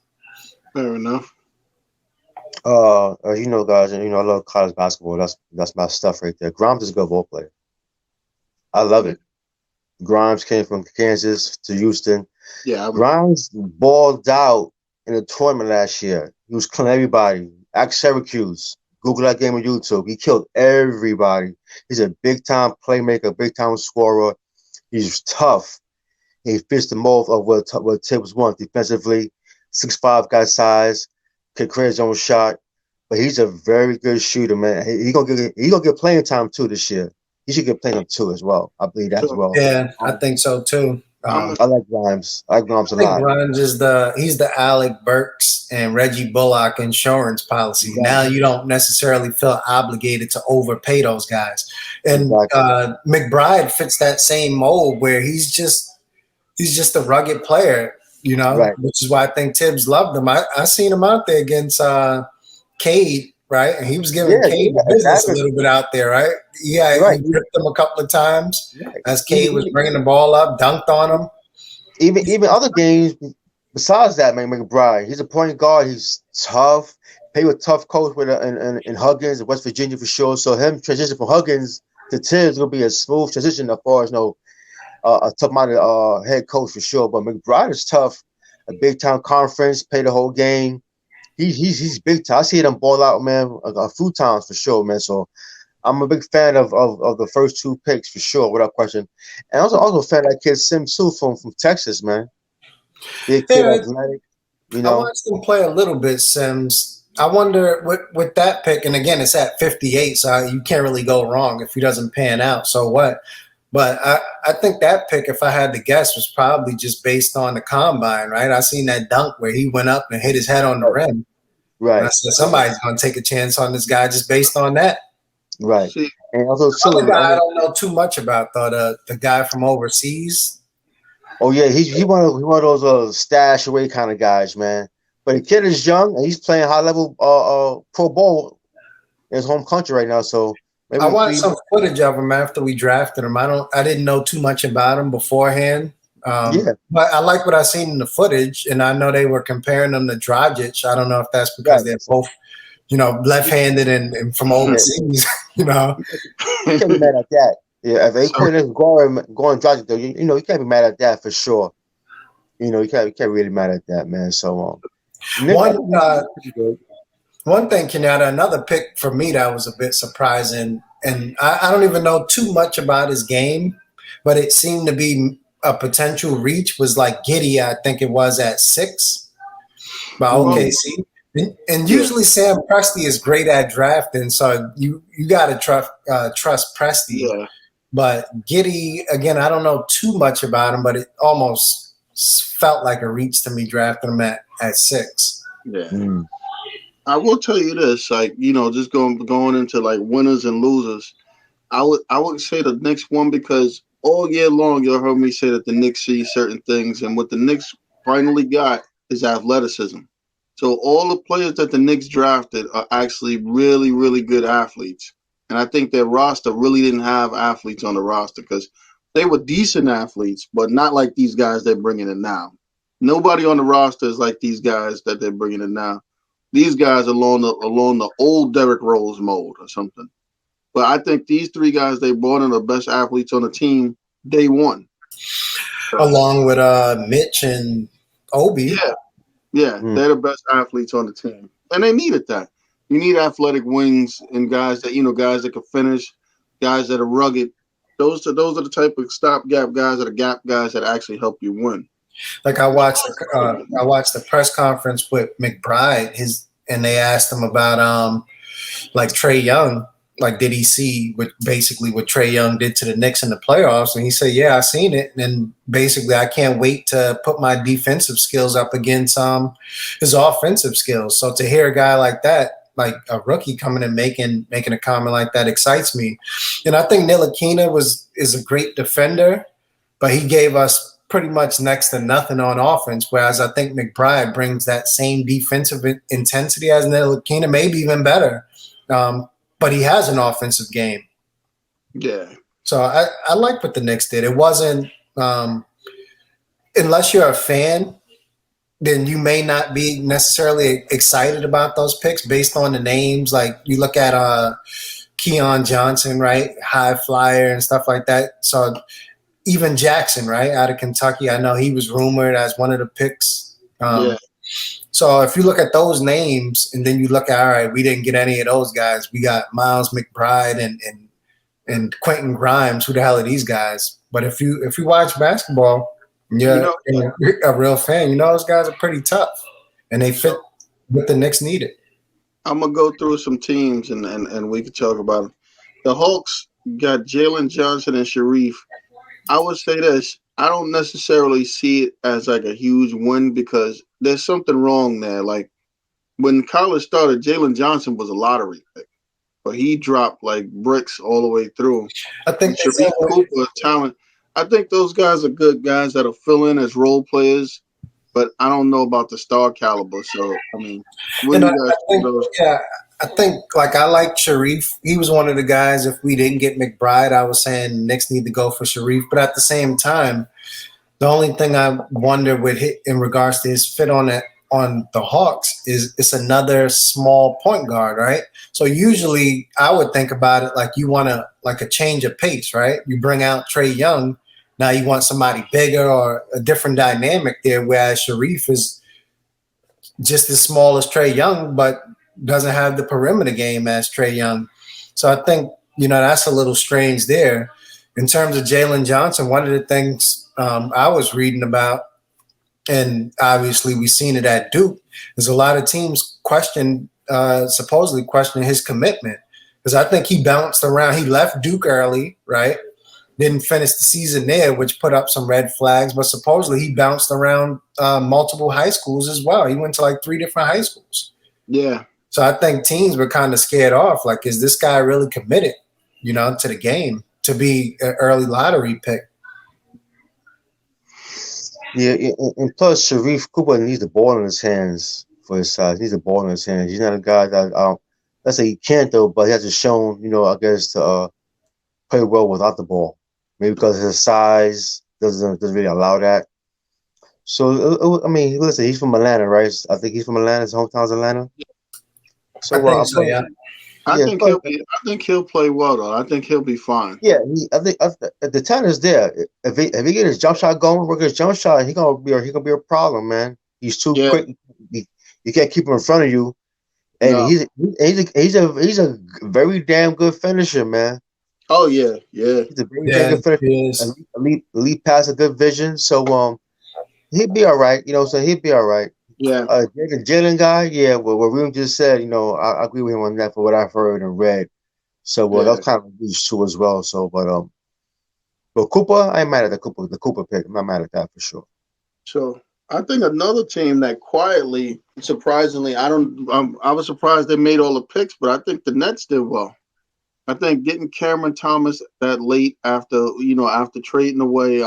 Fair enough. As you know, guys, and I love college basketball. That's my stuff right there. Grimes is a good ball player. I love it. Grimes came from Kansas to Houston. Yeah, Grimes balled out in the tournament last year. He was killing everybody. Ask Syracuse. Google that game on YouTube. He killed everybody. He's a big-time playmaker, big-time scorer. He's tough. He fits the mold of what Tibbs wants defensively. 6'5", got size, can create his own shot. But he's a very good shooter, man. He gonna get playing time too this year. He should get playing too as well. I believe that as well. Yeah, I think so too. I like Grimes. I like Grimes a lot. Grimes is he's the Alec Burks and Reggie Bullock insurance policy. Exactly. Now you don't necessarily feel obligated to overpay those guys. And McBride fits that same mold where he's just a rugged player, which is why I think Tibbs loved him. I seen him out there against Cade. Right, and he was giving Cade business a little bit out there, right? Yeah, he ripped him a couple of times as Cade was bringing the ball up, dunked on him. Even other games besides that, man, McBride, he's a point guard. He's tough. Played with tough coach in Huggins in West Virginia for sure. So him transition from Huggins to Tibbs will be a smooth transition as far as a tough-minded head coach for sure. But McBride is tough. A big-time conference, played the whole game. He's big time. I see them ball out, man, a few times for sure, man. So I'm a big fan of the first two picks for sure, without question. And I was also a fan of that kid Sims too from Texas, man. Big kid, athletic. I watched him play a little bit, Sims. I wonder with that pick, and again, it's at 58, so you can't really go wrong if he doesn't pan out. So what? But I think that pick, if I had to guess, was probably just based on the combine, right? I seen that dunk where he went up and hit his head on the rim. And I Right, said somebody's going to take a chance on this guy just based on that. right. See, And also The other too, guy I don't know too much about though. The guy from overseas. oh yeah, he one of those stash away kind of guys, man. But the kid is young and he's playing high level pro ball in his home country right now. So maybe I in watched three some months. footage of him after we drafted him. I didn't know too much about him beforehand. Yeah, But I like what I seen in the footage, and I know they were comparing him to Dragic. I don't know if that's because right. they're both, left-handed and from Yeah, overseas. You know, you can't be mad at that. Yeah, if so Aquin is going Dragic though, you can't be mad at that for sure. You can't really mad at that, man. So Nick, I one think Nick is pretty good. one thing, Kenyatta, another pick for me that was a bit surprising, and I don't even know too much about his game, but it seemed to be a potential reach was like Giddy. I think it was at 6 by well, Mm, OKC. And yeah, usually Sam Presti is great at drafting, so you got to trust Presti. yeah, But Giddy, again, I don't know too much about him, but it almost felt like a reach to me drafting him at 6. yeah. mm. I will tell you this, like just going into like winners and losers. I would say the Knicks won because all year long you heard me say that the Knicks see certain things, and what the Knicks finally got is athleticism. So all the players that the Knicks drafted are actually really, really good athletes, and I think their roster really didn't have athletes on the roster because they were decent athletes, but not like these guys they're bringing in now. Nobody on the roster is like these guys that they're bringing in now. These guys are along the old Derrick Rose mode or something. But I think these three guys they brought in the best athletes on the team day one. So Along with Mitch and Obi. yeah, yeah, Mm. they're the best athletes on the team, and they needed that. You need athletic wings and guys that guys that can finish, guys that are rugged. Those are the type of stopgap guys, that are gap guys that actually help you win. Like I watched the press conference with McBride, and they asked him about like Trae Young, like did he see what Trae Young did to the Knicks in the playoffs? And he said, yeah, I seen it. And basically, I can't wait to put my defensive skills up against his offensive skills. So to hear a guy like that, like a rookie coming and making a comment like that, excites me. And I think Ntilikina is a great defender, but he gave us pretty much next to nothing on offense. Whereas I think McBride brings that same defensive intensity as Ntilikina, maybe even better. But he has an offensive game. Yeah, So I like what the Knicks did. It wasn't unless you're a fan, then you may not be necessarily excited about those picks based on the names. Like you look at Keon Johnson, right? High flyer and stuff like that. So even Jackson, right, out of Kentucky, I know he was rumored as one of the picks. yeah. So if you look at those names and then you look at, all right, we didn't get any of those guys. We got Miles McBride and Quentin Grimes. Who the hell are these guys? But if you watch basketball, You you're a real fan. You know those guys are pretty tough, and they fit what the Knicks needed. I'm gonna go through some teams and we can talk about them. The Hawks got Jalen Johnson and Sharif. I would say this. I don't necessarily see it as like a huge win because there's something wrong there. Like when college started, Jalen Johnson was a lottery pick, but he dropped like bricks all the way through. I And think they said Sharif Cooper is talent. I think those guys are good guys that'll fill in as role players, but I don't know about the star caliber. So I mean, what And do I, you guys I think think, of those? yeah, I think like I like Sharif. He was one of the guys. If we didn't get McBride, I was saying Knicks need to go for Sharif. But at the same time, the only thing I wonder with in regards to his fit on the Hawks is it's another small point guard, right? So usually I would think about it like you want to like a change of pace, right? You bring out Trae Young, now you want somebody bigger or a different dynamic there. Whereas Sharif is just as small as Trae Young, but doesn't have the perimeter game as Trae Young. So I think that's a little strange there. In terms of Jalen Johnson, one of the things I was reading about, and obviously we've seen it at Duke, is a lot of teams question supposedly questioning his commitment because I think he bounced around. He left Duke early, right? Didn't finish the season there, which put up some red flags. But supposedly he bounced around multiple high schools as well. He went to like 3 different high schools. Yeah. So I think teams were kind of scared off. Like, is this guy really committed, to the game to be an early lottery pick? Yeah, and plus Sharif Cooper needs the ball in his hands for his size. He needs the ball in his hands. He's not a guy that let's say he can't though, but he hasn't shown, I guess to play well without the ball. Maybe because his size doesn't really allow that. So I mean, listen, he's from Atlanta, right? I think he's from Atlanta. His hometown's Atlanta. So I think so, yeah. I yeah, think plus, he'll play well though. I think he'll be fine. yeah. I think the talent is there. If he get his jump shot going, work his jump shot, he gonna be a problem, man. He's too Yeah. quick. You can't keep him in front of you, and No. he's a very damn good finisher, man. Oh yeah, yeah. He's a very damn good finisher. he is. Elite pass, a good vision. So he'd be all right. So he'd be all right. Yeah. Jalen guy, yeah. Well, what Reem just said, I agree with him on that for what I've heard and read. So that was kind of news too as well. So, but Cooper, I ain't mad at the Cooper pick. I'm not mad at that for sure. So I think another team that quietly, surprisingly, I was surprised they made all the picks, but I think the Nets did well. I think getting Cameron Thomas that late after trading away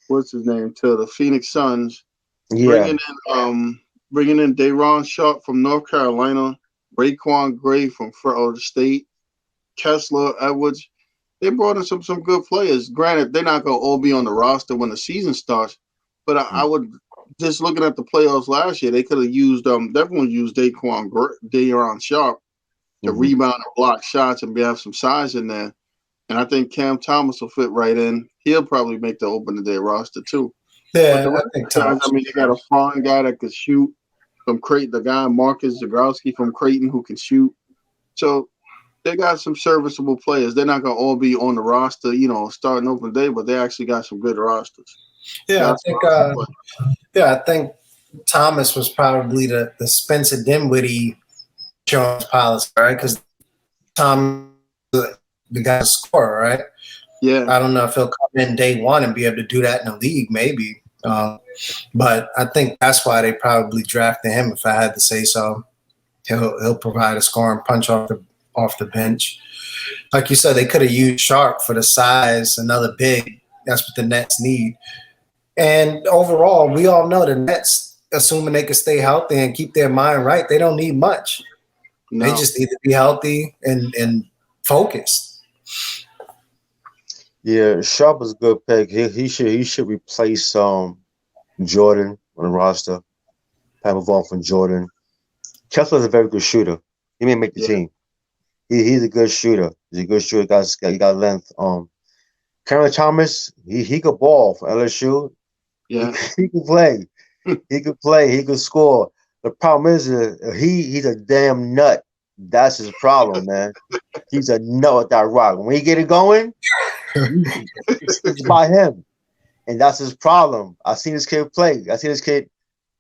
what's his name to the Phoenix Suns, Yeah, bringing in Day'Ron Sharpe from North Carolina, Raekwon Gray from Florida State, Kessler Edwards. They brought in some good players. Granted, they're not gonna all be on the roster when the season starts, but I would just looking at the playoffs last year, they could have used definitely used Day'Ron Sharpe to rebound and block shots and have some size in there. And I think Cam Thomas will fit right in. He'll probably make the opening day roster too. Yeah, But the guys, you got a foreign guy that could shoot from Creighton, the guy Marcus Zagrowski from Creighton who can shoot. So they got some serviceable players. They're not going to all be on the roster, starting open day, but they actually got some good rosters. Yeah, I think Thomas was probably the Spencer Dinwiddie insurance policy, right? Because Tom, the guy's scorer, right? Yeah. I don't know if he'll come in day one and be able to do that in the league, maybe. But I think that's why they probably drafted him, if I had to say so. He'll provide a scoring punch off the bench. Like you said, they could have used Sharpe for the size, another big. That's what the Nets need. And overall, we all know the Nets, assuming they can stay healthy and keep their mind right, they don't need much. No. They just need to be healthy and focused. Yeah, Sharpe is a good pick. He should replace Jordan on the roster. Move on from Jordan. Kessler's a very good shooter. He may make the team. He's a good shooter. He's a good shooter. He got length. Cameron Thomas, he could ball for LSU. Yeah, he could play. He could play. He could score. The problem is he's a damn nut. That's his problem, man. He's a nut with that rock. When he get it going, it's by him, and that's his problem. I seen this kid play.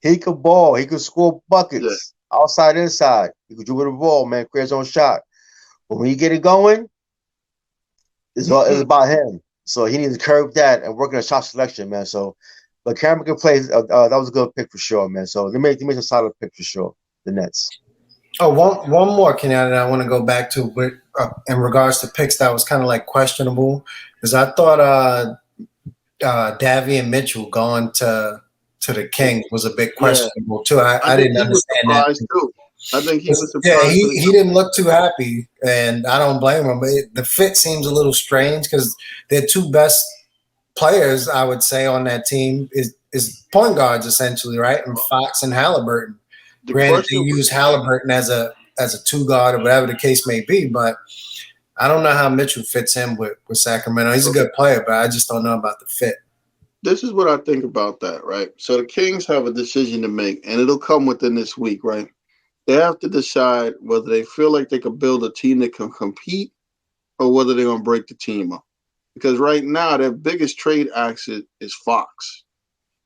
He could ball. He could score buckets outside, inside. He could dribble the ball, man. Create his own shot. But when you get it going, it's about him. So he needs to curb that and work on a shot selection, man. So, but Cameron can play. That was a good pick for sure, man. So they made a solid pick for sure. The Nets. Oh, one more, Kenyatta, that I want to go back to in regards to picks that was kind of like questionable, because I thought Davion Mitchell going to the Kings was a bit questionable too. I didn't understand that. Too. I think he was surprised. Yeah, he didn't look too happy, and I don't blame him. But the fit seems a little strange because their two best players, I would say, on that team is point guards essentially, right? And Fox and Halliburton. Granted, they use Halliburton as a two guard or whatever the case may be, but I don't know how Mitchell fits in with Sacramento. He's a good player, but I just don't know about the fit. This is what I think about that, right? So the Kings have a decision to make, and it'll come within this week, right? They have to decide whether they feel like they can build a team that can compete or whether they're going to break the team up. Because right now, their biggest trade asset is Fox.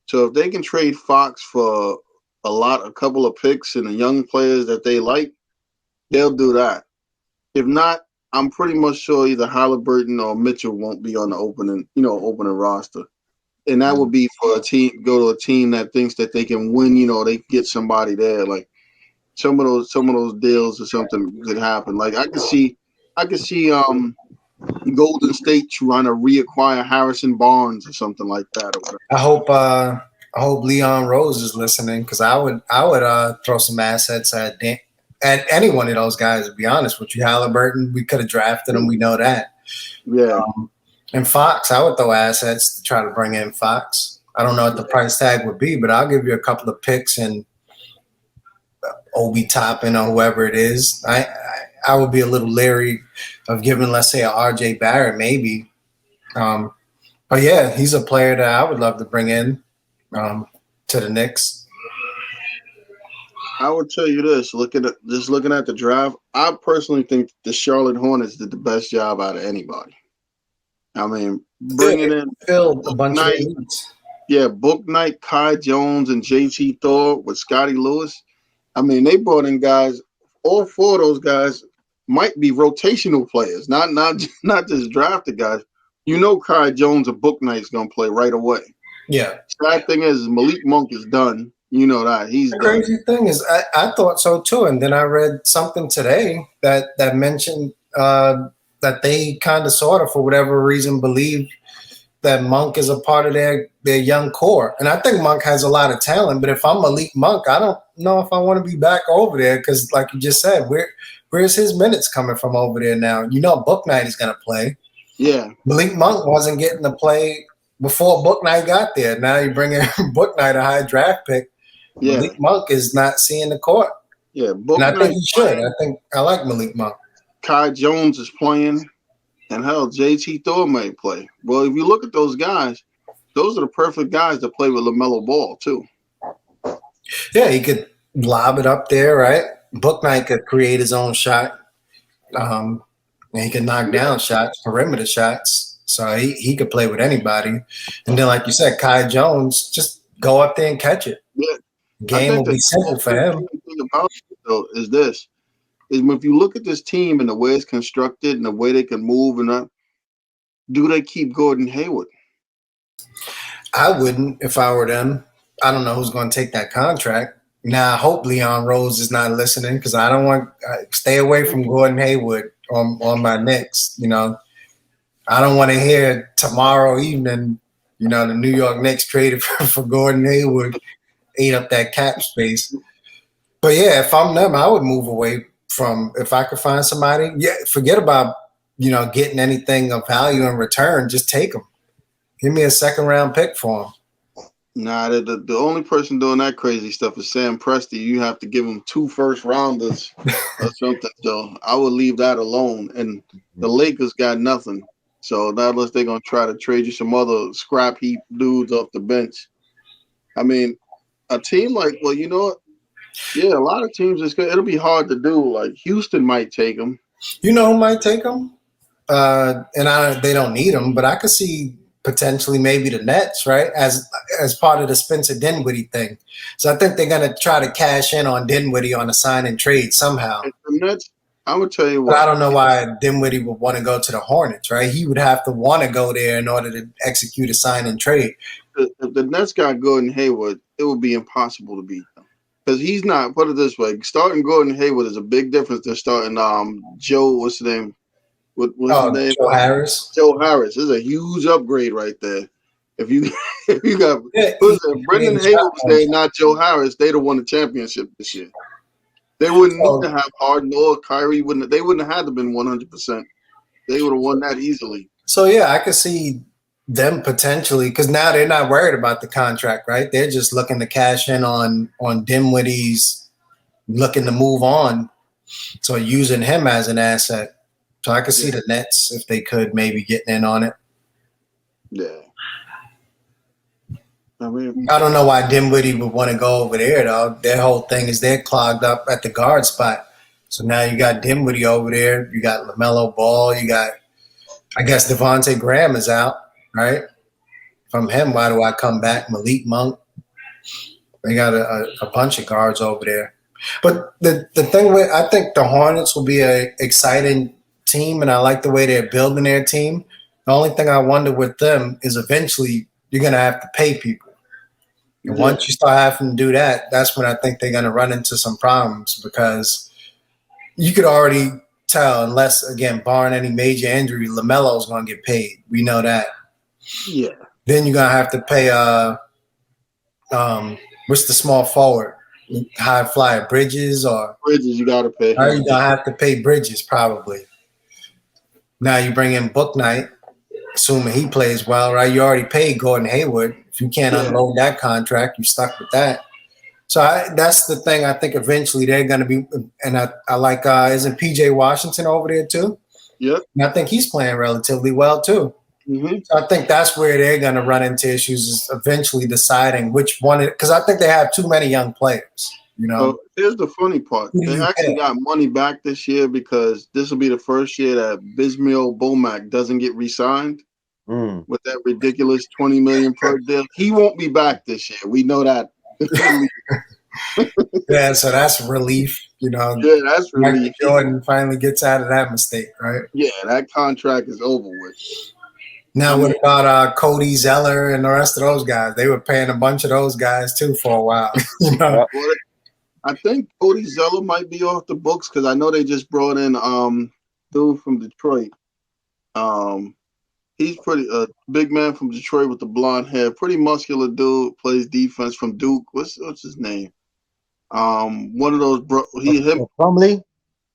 So if they can trade Fox for a couple of picks and the young players that they like, they'll do that. If not, I'm pretty much sure either Halliburton or Mitchell won't be on the opening roster. And that would be for a team go to a team that thinks that they can win. They get somebody there. Like some of those deals or something could happen. Like I could see Golden State trying to reacquire Harrison Barnes or something like that. Or whatever. I hope Leon Rose is listening, because I would throw some assets at any one of those guys. To be honest with you, Halliburton, we could have drafted him. We know that. Yeah. And Fox, I would throw assets to try to bring in Fox. I don't know what the price tag would be, but I'll give you a couple of picks and Obi Toppin or whoever it is. I would be a little leery of giving, let's say, a RJ Barrett maybe. But yeah, he's a player that I would love to bring in to the Knicks. I would tell you this: looking at the draft, I personally think the Charlotte Hornets did the best job out of anybody. I mean, bringing in filled a bunch of Knight, needs. yeah, Book Knight, Kai Jones, and JT Thor with Scotty Lewis. I mean, they brought in guys. All four of those guys might be rotational players, not just drafted guys. Kai Jones or Book Knight's gonna play right away. Yeah. Sad thing is Malik Monk is done. You know that he's The done. crazy thing is, I thought so too, and then I read something today that mentioned that they kind of sort of, for whatever reason, believe that Monk is a part of their young core. And I think Monk has a lot of talent, but if I'm Malik Monk, I don't know if I want to be back over there, because like you just said, where's his minutes coming from over there now? Book Knight is going to play. Yeah. Malik Monk wasn't getting to play before Book Knight got there. Now you bring in Book Knight, a high draft pick. Yeah. Malik Monk is not seeing the court. Yeah. Book And I Knight think he should. I like Malik Monk. Kai Jones is playing, and hell, JT Thor may play. Well, if you look at those guys, those are the perfect guys to play with LaMelo Ball too. Yeah, he could lob it up there, right? Book Knight could create his own shot. And he can knock down shots, perimeter shots. So he could play with anybody. And then, like you said, Kai Jones, just go up there and catch it. Yeah. Game will be simple for him. The thing about it, though, is if you look at this team and the way it's constructed and the way they can move do they keep Gordon Hayward? I wouldn't if I were them. I don't know who's going to take that contract. Now, I hope Leon Rose is not listening, because I don't want stay away from Gordon Hayward on my Knicks. I don't want to hear tomorrow evening, the New York Knicks traded for Gordon Hayward, ate up that cap space. But yeah, if I'm them, I would move away from, if I could find somebody. Yeah, forget about getting anything of value in return. Just take them. Give me a second round pick for him. Nah, the only person doing that crazy stuff is Sam Presti. You have to give him 2 first rounders or something. So I would leave that alone. And the Lakers got nothing. So not unless they're gonna try to trade you some other scrap heap dudes off the bench. I mean, a team like, well, you know what? Yeah, a lot of teams it'll be hard to do. Like Houston might take him. You know who might take him? They don't need him, but I could see potentially maybe the Nets, right? As part of the Spencer Dinwiddie thing. So I think they're going to try to cash in on Dinwiddie on a sign and trade somehow. And the Nets, I would tell you what. But I don't know why Dinwiddie would want to go to the Hornets, right? He would have to want to go there in order to execute a sign and trade. If the Nets got Gordon Hayward, it would be impossible to beat them. Because he's not, put it this way, starting Gordon Hayward is a big difference than starting Joe, what's his name? What's his name? Joe Harris. Joe Harris. This is a huge upgrade right there. If you got Brendan Hayward was there, not Joe Harris, they'd have won the championship this year. They wouldn't need to have Harden or Kyrie. They wouldn't have had to been 100%. They would have won that easily. So yeah, I could see them potentially, because now they're not worried about the contract, right? They're just looking to cash in on Dinwiddie's looking to move on. So using him as an asset. So I could see the Nets, if they could, maybe getting in on it. Yeah. I mean, I don't know why Dinwiddie would want to go over there, though. Their whole thing is they're clogged up at the guard spot. So now you got Dinwiddie over there. You got LaMelo Ball. You got, I guess, Devontae Graham is out, right? From him, why do I come back? Malik Monk. They got a bunch of guards over there. But the thing with I think the Hornets will be a exciting team, and I like the way they're building their team. The only thing I wonder with them is eventually you're gonna have to pay people. And Yeah, once you start having to do that, that's when I think they're gonna run into some problems because you could already tell, unless again, barring any major injury, LaMelo's gonna get paid. We know that. yeah. Then you're gonna have to pay what's the small forward? High flyer Bridges or Bridges, you got to pay are him. you gonna have to pay Bridges probably. Now you bring in Book Knight, assuming he plays well, right? You already paid Gordon Hayward. If you can't Yeah. unload that contract, you're stuck with that. So that's the thing. I think eventually they're going to be, and I like, isn't PJ Washington over there too? Yep. And I think he's playing relatively well too. Mm-hmm. So I think that's where they're going to run into issues is eventually deciding which one, because I think they have too many young players. You know, So here's the funny part. Who do They you actually pay? got money back this year because this will be the first year that Bismail Bomac doesn't get re-signed Mm. with that ridiculous $20 million per deal. He won't be back this year. We know that. Yeah, so that's relief. You know, Yeah, that's Michael really Jordan finally gets out of that mistake, right? yeah. That contract is over with. Now, what about Cody Zeller and the rest of those guys? They were paying a bunch of those guys too for a while. You know, Yep. Well, I think Cody Zeller might be off the books because I know they just brought in dude from Detroit. He's pretty big man from Detroit with the blonde hair, pretty muscular dude. Plays defense from Duke. What's his name? One of those him. Plumlee?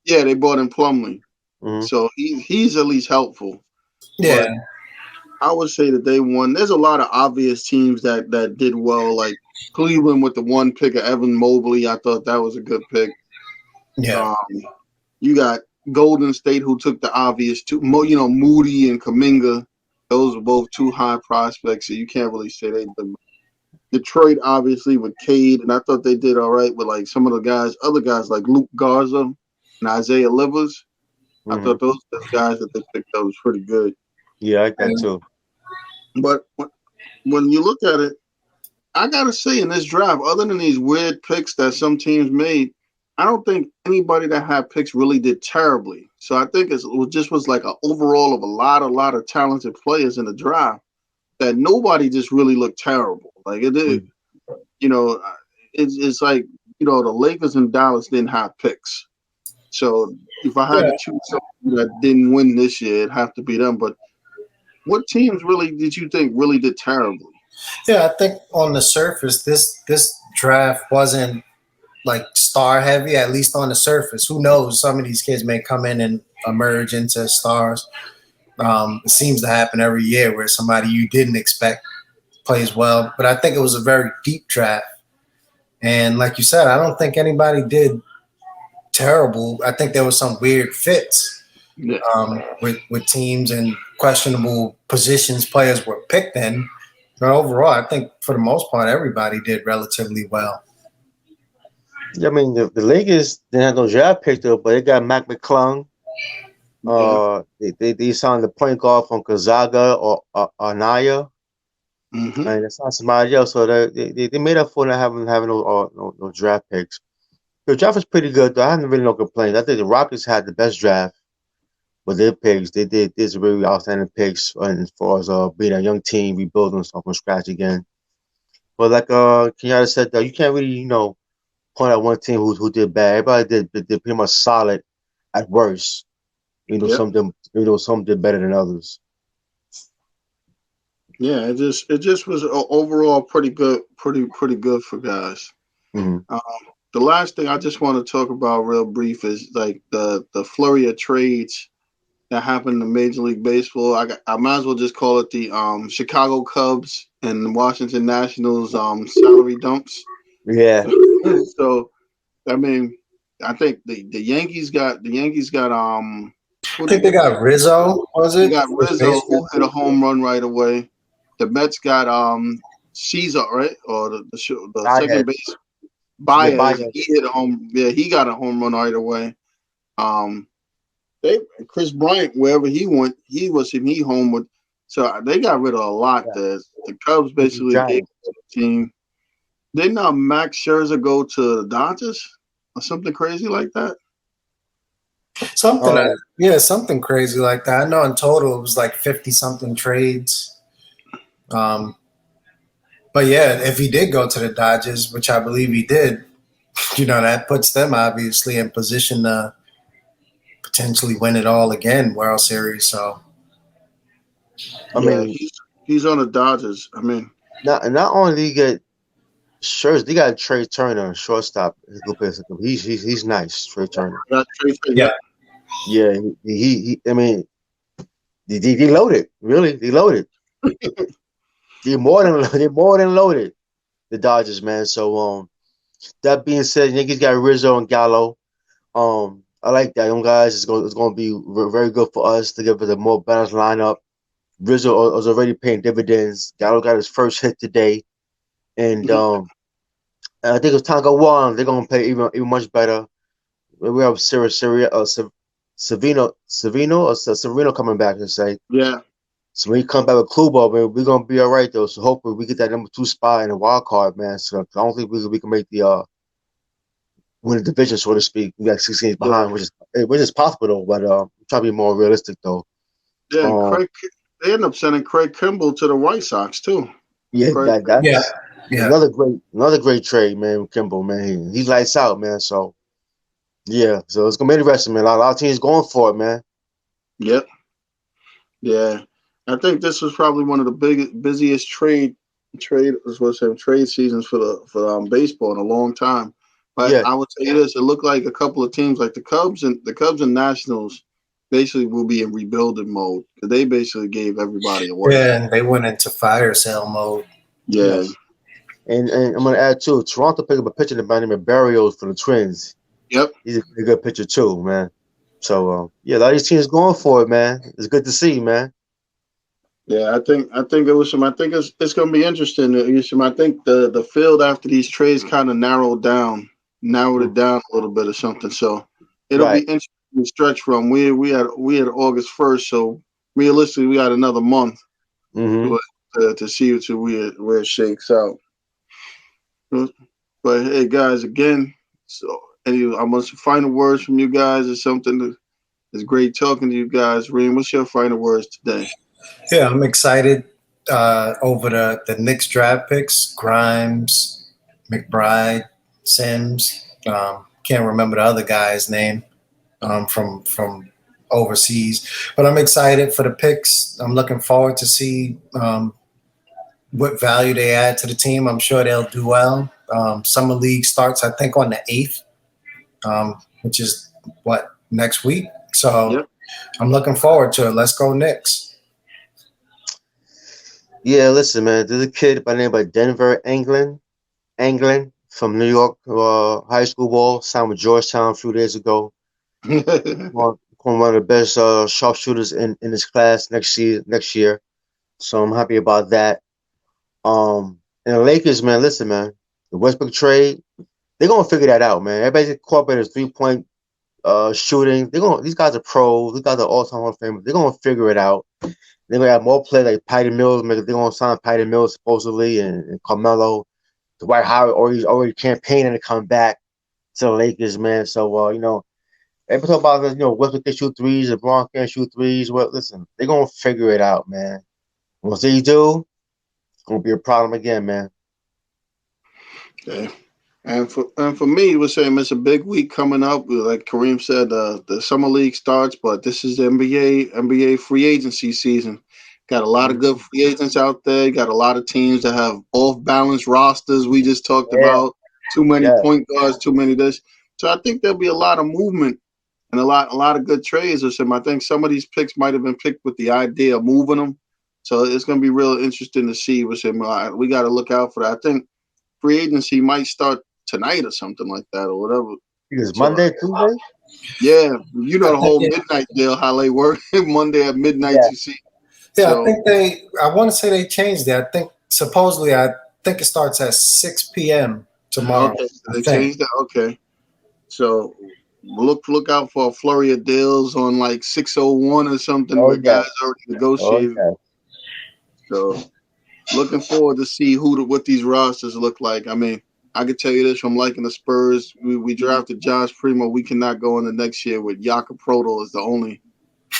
Yeah, they brought in Plumlee, Mhm. so he's at least helpful. yeah, But I would say that they won. There's a lot of obvious teams that did well, like Cleveland with the one pick of Evan Mobley. I thought that was a good pick. yeah, You got Golden State who took the obvious two, Moody and Kaminga. Those are both two high prospects, so you can't really say they did. Detroit obviously with Cade, and I thought they did all right with like some of the guys, other guys like Luke Garza and Isaiah Livers. I Mhm. thought those guys that they picked up was pretty good. Yeah, I like that too. But when you look at it, I gotta say in this draft, other than these weird picks that some teams made, I don't think anybody that had picks really did terribly. So I think it just was like an overall of a lot of talented players in the draft that nobody just really looked terrible. Like it did, it's like the Lakers and Dallas didn't have picks. So if I had yeah. to choose something that didn't win this year, it'd have to be them. But what teams really did you think really did terribly? Yeah, I think on the surface, this draft wasn't like star heavy. At least on the surface, who knows? Some of these kids may come in and emerge into stars. It seems to happen every year where somebody you didn't expect plays well. But I think it was a very deep draft, and like you said, I don't think anybody did terrible. I think there was some weird fits Yeah. with teams and questionable positions players were picked in. But overall, I think for the most part, everybody did relatively well. Yeah, I mean the Lakers didn't have no draft pick though, but they got Mac McClung. They signed the point guard from Gonzaga or Naya, Mm-hmm. and it's not somebody else. So they made up for not having no draft picks. The draft was pretty good though. I haven't really no complaints. I think the Rockets had the best draft with their picks. They did some really outstanding picks as far as being a young team, rebuilding stuff from scratch again. But like Kenyatta said though, you can't really point out one team who did bad. Everybody did pretty much solid at worst. Yep. Some did better than others. Yeah, it just was overall pretty good for guys. Mm-hmm. The last thing I just want to talk about real brief is like the flurry of trades that happened in Major League Baseball. I might as well just call it the Chicago Cubs and Washington Nationals salary dumps. Yeah. So I mean, I think the Yankees got I think they got Rizzo. Was it? They got Rizzo who hit a home run right away. The Mets got Caesar, right? Or the second base Baez. He hit a home. Yeah, he got a home run right away. Chris Bryant, wherever he went, he home with. So they got rid of a lot. Yeah. The Cubs basically gave the team. Did not Max Scherzer go to the Dodgers or something crazy like that? Something, Um, something crazy like that. I know in total it was like 50 something trades. Um, but yeah, if he did go to the Dodgers, which I believe he did, that puts them obviously in position to potentially win it all again, World Series. So I Yeah, mean, he's on the Dodgers. I mean, not only do you get Scherzer, they got Trey Turner, shortstop. He's nice, Trey Turner. that trade. yeah, Yep. Yeah, I mean, they loaded. Really, they loaded. They're more than loaded. The Dodgers, man. So that being said, niggas got Rizzo and Gallo. I like that. Them guys it's going to be very good for us to give us a more balanced lineup. Rizzo was already paying dividends. Gallo got his first hit today, and I think as time go on, they're going to play even much better. We have Severino coming back to say. Yeah. So when he comes back with Klubo, man, we're gonna be all right though. So hopefully we get that number 2 spot in the wild card, man. So I don't think we can make the win the division, so to speak. We got 6 games behind, Yeah. which is possible though, but try to be more realistic though. Yeah. And Um, they end up sending Craig Kimbrell to the White Sox too. yeah, Craig, yeah, that's yeah. another great trade, man. With Kimball, man, he lights out, man. So yeah, so it's gonna be interesting, man. A lot of teams going for it, man. Yep. Yeah. I think this was probably one of the busiest trade seasons for baseball in a long time. But Yeah, I would say this: it looked like a couple of teams, like the Cubs and Nationals, basically will be in rebuilding mode because they basically gave everybody away. Yeah, and they went into fire sale mode. Yeah. yes. And I'm gonna add too. Toronto picked up a pitcher by the name of Barrios for the Twins. Yep. He's a pretty good pitcher too, man. So yeah, a lot of these teams going for it, man. It's good to see, man. Yeah, I think it was some. I think it's going to be interesting. I think the field after these trades kind of narrowed it Mm. down a little bit or something. So it'll be Right. interesting to stretch from. We had August 1st, so realistically we got another month Mm-hmm. to see where it shakes out. But hey, guys, again, so I must final words from you guys or something. It's great talking to you guys. Reem, what's your final words today? Yeah, I'm excited over the Knicks draft picks: Grimes, McBride, Sims. Can't remember the other guy's name from overseas, but I'm excited for the picks. I'm looking forward to see what value they add to the team. I'm sure they'll do well. Summer league starts, I think, on the 8th, which is what, next week. So Yep. I'm looking forward to it. Let's go Knicks. Yeah, listen, man. There's a kid by the name of Denver Anglin from New York high school ball. Signed with Georgetown a few days ago. One of the best sharpshooters in his class next year. So I'm happy about that. And the Lakers, man. Listen, man. The Westbrook trade, they're gonna figure that out, man. Everybody's incorporating his 3 point shooting. These guys are pros. These guys are all time Hall of Famers. They're gonna figure it out. They're gonna have more players like Patty Mills. They're gonna sign Patty Mills supposedly and Carmelo. Dwight Howard already campaigning to come back to the Lakers, man. So everybody talk about Westbrook can shoot threes, LeBron can't shoot threes. Well, listen, they're gonna figure it out, man. Once they do, it's gonna be a problem again, man. Okay. And for me, we're saying it's a big week coming up. Like Kareem said, the summer league starts, but this is the NBA free agency season. Got a lot of good free agents out there. Got a lot of teams that have off balance rosters. We just talked Yeah, about too many yeah. point guards, too many this. So I think there'll be a lot of movement and a lot of good trades or something. I think some of these picks might have been picked with the idea of moving them. So it's going to be real interesting to see what's in. We got to look out for that. I think free agency might start tonight or something like that or whatever. It's So Monday, Tuesday. yeah, you know I the think whole midnight deal, how they work Monday at midnight. Yeah. You see, Yeah, I so think I want to say they changed it. I think it starts at 6 p.m. tomorrow. okay, so I they think. changed that. Okay, so look out for a flurry of deals on like 601 or something Oh where yeah. guys already Oh negotiated. yeah. So looking forward to see what these rosters look like. I mean, I can tell you this from liking the Spurs. We drafted Josh Primo. We cannot go into next year with Jakob Proto as the only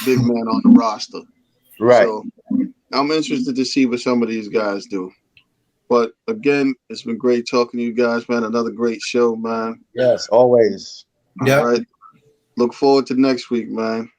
big man on the roster. Right. So I'm interested to see what some of these guys do. But again, it's been great talking to you guys, man. Another great show, man. Yes, always. All right. Look forward to next week, man.